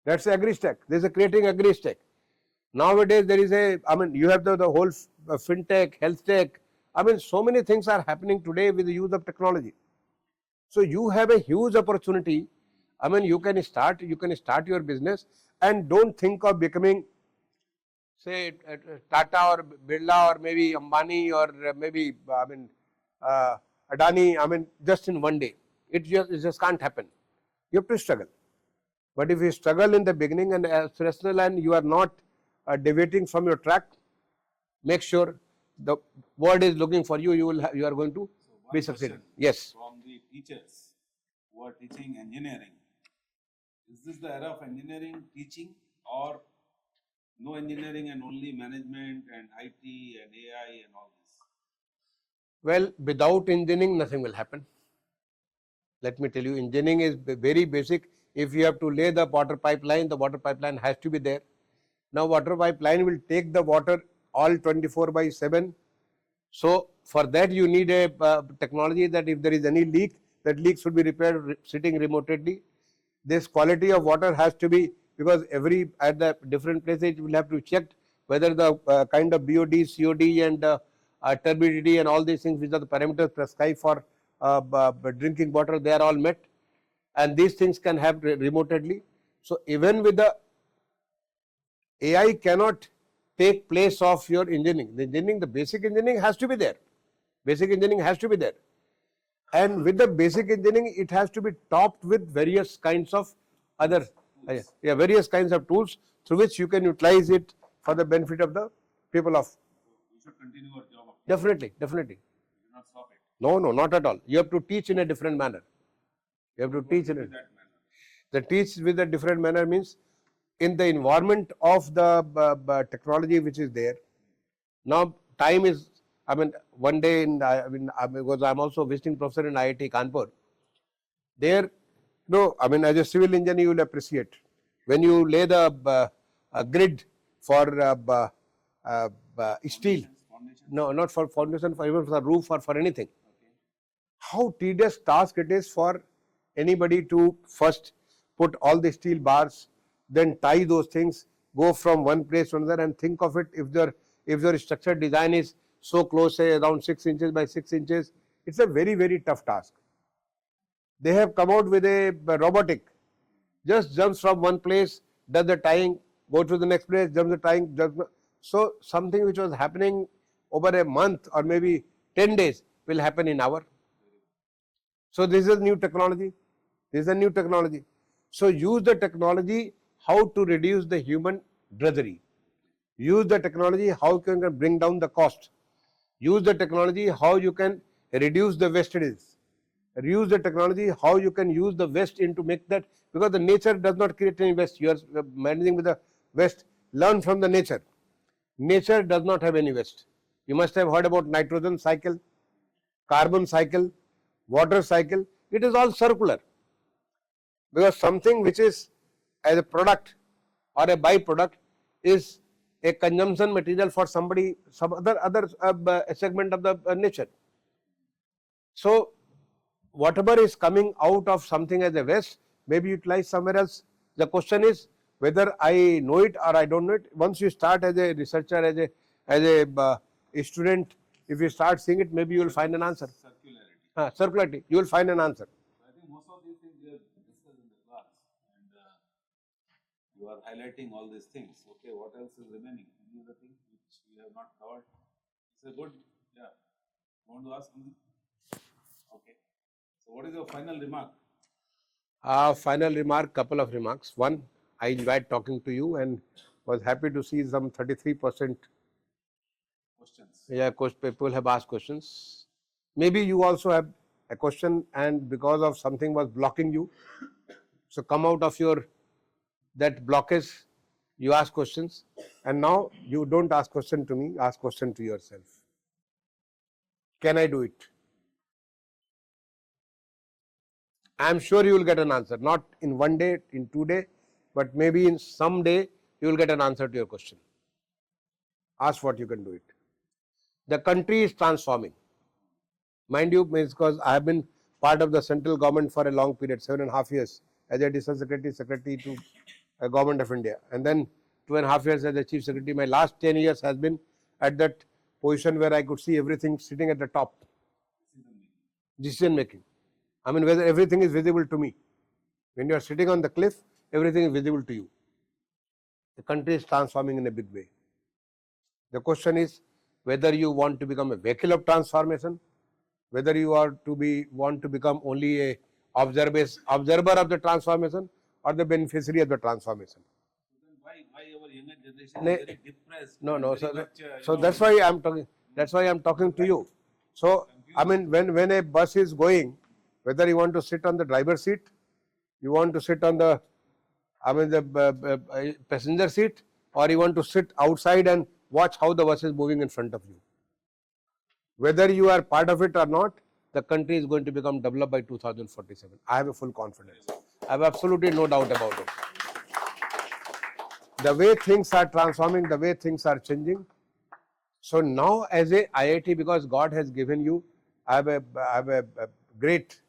That's agri-stack. There is a creating agri-stack. Nowadays there is a, I mean, you have the whole fintech, health tech. I mean, so many things are happening today with the use of technology. So you have a huge opportunity. I mean, you can start your business and don't think of becoming, say, Tata or Birla or maybe Ambani or maybe Adani. I mean, just in one day. It just can't happen. You have to struggle. But if you struggle in the beginning and aspirational and you are not deviating from your track, make sure the world is looking for you. You are going to be succeeding. Yes. From the teachers who are teaching engineering, is this the era of engineering teaching, or no engineering and only management and IT and AI and all this? Well, without engineering, nothing will happen. Let me tell you, engineering is very basic. If you have to lay the water pipeline has to be there. Now, water pipeline will take the water all 24/7. So, for that you need a technology that if there is any leak, that leak should be repaired sitting remotely. This quality of water has to be, because at the different places you will have to check whether the kind of BOD, COD and turbidity and all these things which are the parameters prescribed for drinking water, they are all met, and these things can have remotely. So even with the AI cannot take place of your engineering. The basic engineering has to be there. Basic engineering has to be there. And with the basic engineering, it has to be topped with various kinds of other, various kinds of tools through which you can utilize it for the benefit of the people of. You should continue your job. Definitely, definitely. You should not stop it. No, no, not at all. You have to teach in a different manner. You have to teach in a, that manner. the teach with a different manner means in the environment of the technology which is there. Now time is, I mean, one day in, because I'm also visiting professor in IIT Kanpur. There, no, I mean, as a civil engineer, you will appreciate when you lay the grid for steel. No, not for foundation, for even for the roof or for anything. How tedious task it is for anybody to first put all the steel bars, then tie those things, go from one place to another, and think of it if your structure design is so close, say around 6 inches by 6 inches, it's a very, very tough task. They have come out with a robotic, just jumps from one place, does the tying, go to the next place, jumps the tying. So something which was happening over a month or maybe 10 days will happen in hour. So this is new technology. This is a new technology. So use the technology how to reduce the human drudgery. Use the technology how you can bring down the cost. Use the technology how you can reduce the wastages. Use the technology how you can use the waste into make that, because the nature does not create any waste. You are managing with the waste. Learn from the nature. Nature does not have any waste. You must have heard about nitrogen cycle, carbon cycle, water cycle. It is all circular, because something which is as a product or a byproduct is a consumption material for somebody, some other segment of the nature. So whatever is coming out of something as a waste may be utilized somewhere else. The question is whether I know it or I don't know it. Once you start as a researcher, as a student, if you start seeing it, maybe you will find an answer. Circularity. Circularity, you will find an answer. I think most of these things we have discussed in the class, and you are highlighting all these things. Okay, what else is remaining? Any other thing which we have not covered? It's a good, yeah. Want to ask something? Okay. So what is your final remark? Final remark, couple of remarks. One, I enjoyed talking to you and was happy to see some 33% questions. Yeah, people have asked questions. Maybe you also have a question and because of something was blocking you. So come out of your that blockage, you ask questions, and now you don't ask question to me, ask question to yourself. Can I do it? I am sure you will get an answer, not in one day, in 2 days, but maybe in some day you will get an answer to your question. Ask what you can do it. The country is transforming. Mind you, because I have been part of the central government for a long period, 7.5 years, as additional secretary to government of India, and then 2.5 years as a chief secretary. My last 10 years has been at that position where I could see everything sitting at the top. Decision making. I mean, whether everything is visible to me. When you are sitting on the cliff, everything is visible to you. The country is transforming in a big way. The question is whether you want to become a vehicle of transformation, whether you are to want to become only a observer of the transformation or the beneficiary of the transformation. Why our younger generation is very depressed? No. So that's why I'm talking. That's why I'm talking to you. So I mean, when a bus is going, whether you want to sit on the driver's seat, you want to sit on the, the passenger seat, or you want to sit outside and watch how the bus is moving in front of you. Whether you are part of it or not, the country is going to become developed by 2047. I have a full confidence. I have absolutely no doubt about it. The way things are transforming, the way things are changing. So now as a IIT, because God has given you, I have a great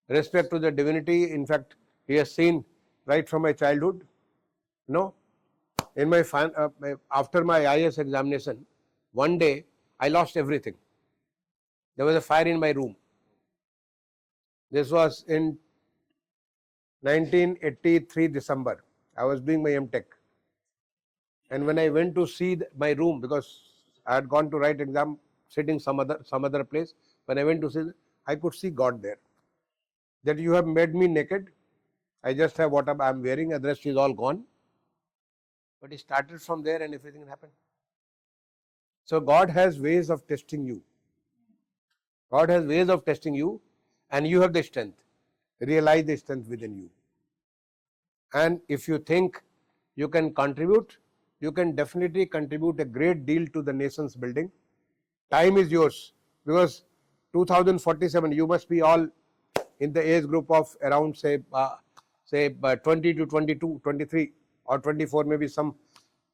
respect to the divinity. In fact, He has seen right from my childhood. In my after my IAS examination, one day I lost everything. There was a fire in my room. This was in 1983 December. I was doing my MTech. And when I went to see my room, because I had gone to write exam, sitting some other place, when I went to see, I could see God there. That you have made me naked. I just have what I am wearing, the rest is all gone. But it started from there and everything happened. So God has ways of testing you. God has ways of testing you, and you have the strength. Realize the strength within you. And if you think you can contribute, you can definitely contribute a great deal to the nation's building. Time is yours, because 2047 you must be all in the age group of around say 20 to 22, 23 or 24, maybe some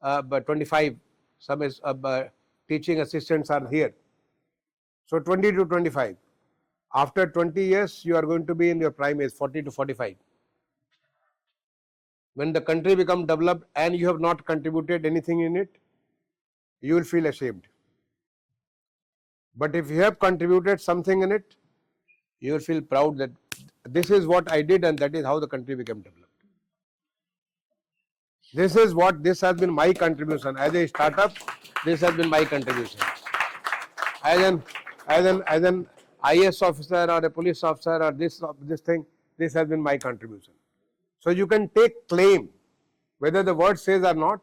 but 25, some is teaching assistants are here. So 20 to 25. After 20 years you are going to be in your prime age, 40 to 45. When the country becomes developed and you have not contributed anything in it, you will feel ashamed. But if you have contributed something in it, you will feel proud that this is what I did and that is how the country became developed. This has been my contribution. As a startup, this has been my contribution. As an IS officer or a police officer or this thing, this has been my contribution. So you can take claim, whether the word says or not,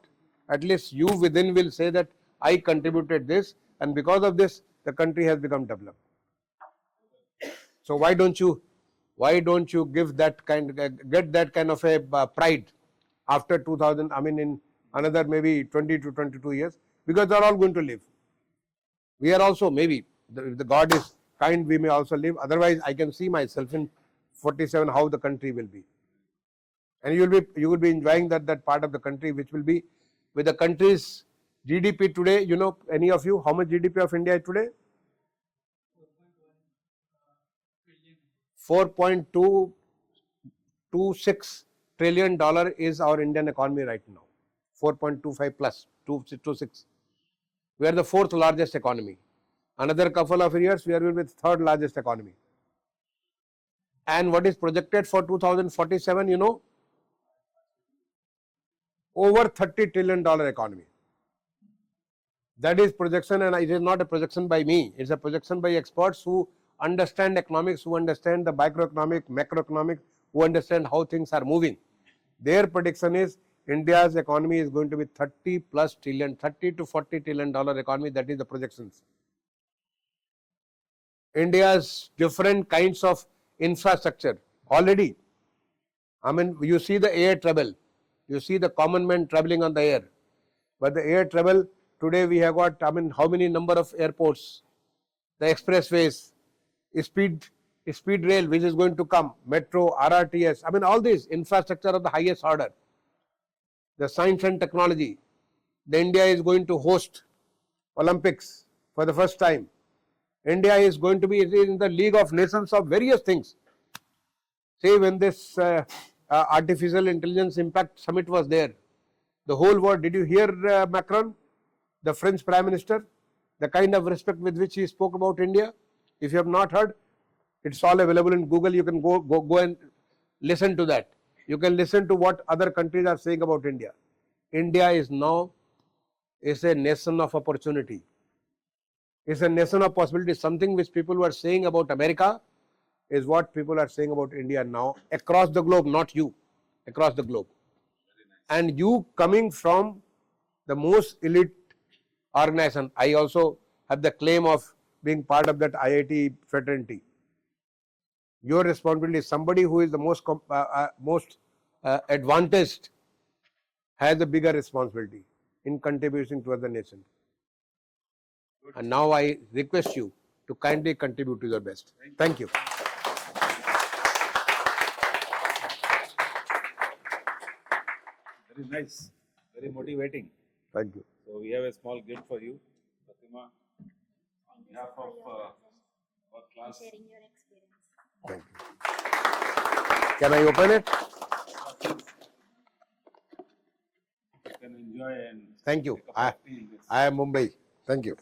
at least you within will say that I contributed this, and because of this the country has become developed. So why don't you give that get that kind of a pride after 2000, I mean in another maybe 20 to 22 years, because they are all going to live. We are also, maybe if the God is kind, we may also live. Otherwise I can see myself in 47 how the country will be. And you will be enjoying that part of the country which will be with the country's GDP today. You know, any of you, how much GDP of India is today? $4.226 trillion is our Indian economy right now. 4.25 plus 226. We are the fourth largest economy. Another couple of years we will be the third largest economy. And what is projected for 2047, you know? Over $30 trillion economy. That is projection, and it is not a projection by me. It is a projection by experts who understand economics, who understand the microeconomic, macroeconomic, who understand how things are moving. Their prediction is India's economy is going to be 30 plus trillion, 30 to 40 trillion dollar economy. That is the projections. India's different kinds of infrastructure already. I mean, you see the air travel, you see the common man traveling on the air, but the air travel today we have got, I mean, how many number of airports, the expressways, speed rail which is going to come, metro, RRTS, I mean all these infrastructure of the highest order. The science and technology, the India is going to host Olympics for the first time. India is going to be in the League of Nations of various things. See, when this artificial intelligence impact summit was there, the whole world, did you hear Macron, the French Prime Minister, the kind of respect with which he spoke about India? If you have not heard, it's all available in Google. You can go and listen to that. You can listen to what other countries are saying about India. India is now a nation of opportunity. It's a nation of possibility. Something which people were saying about America is what people are saying about India now across the globe, not you, across the globe. And you coming from the most elite organization, I also have the claim of being part of that IIT fraternity. Your responsibility is somebody who is the most advantaged has a bigger responsibility in contributing towards the nation. And now I request you to kindly contribute to your best. Thank you. Very nice, very motivating. Thank you. So we have a small gift for you, Fatima, on behalf of our class. Thank you. Can I open it? You can enjoy and thank you. take a cup of tea in this. I am Mumbai. Thank you.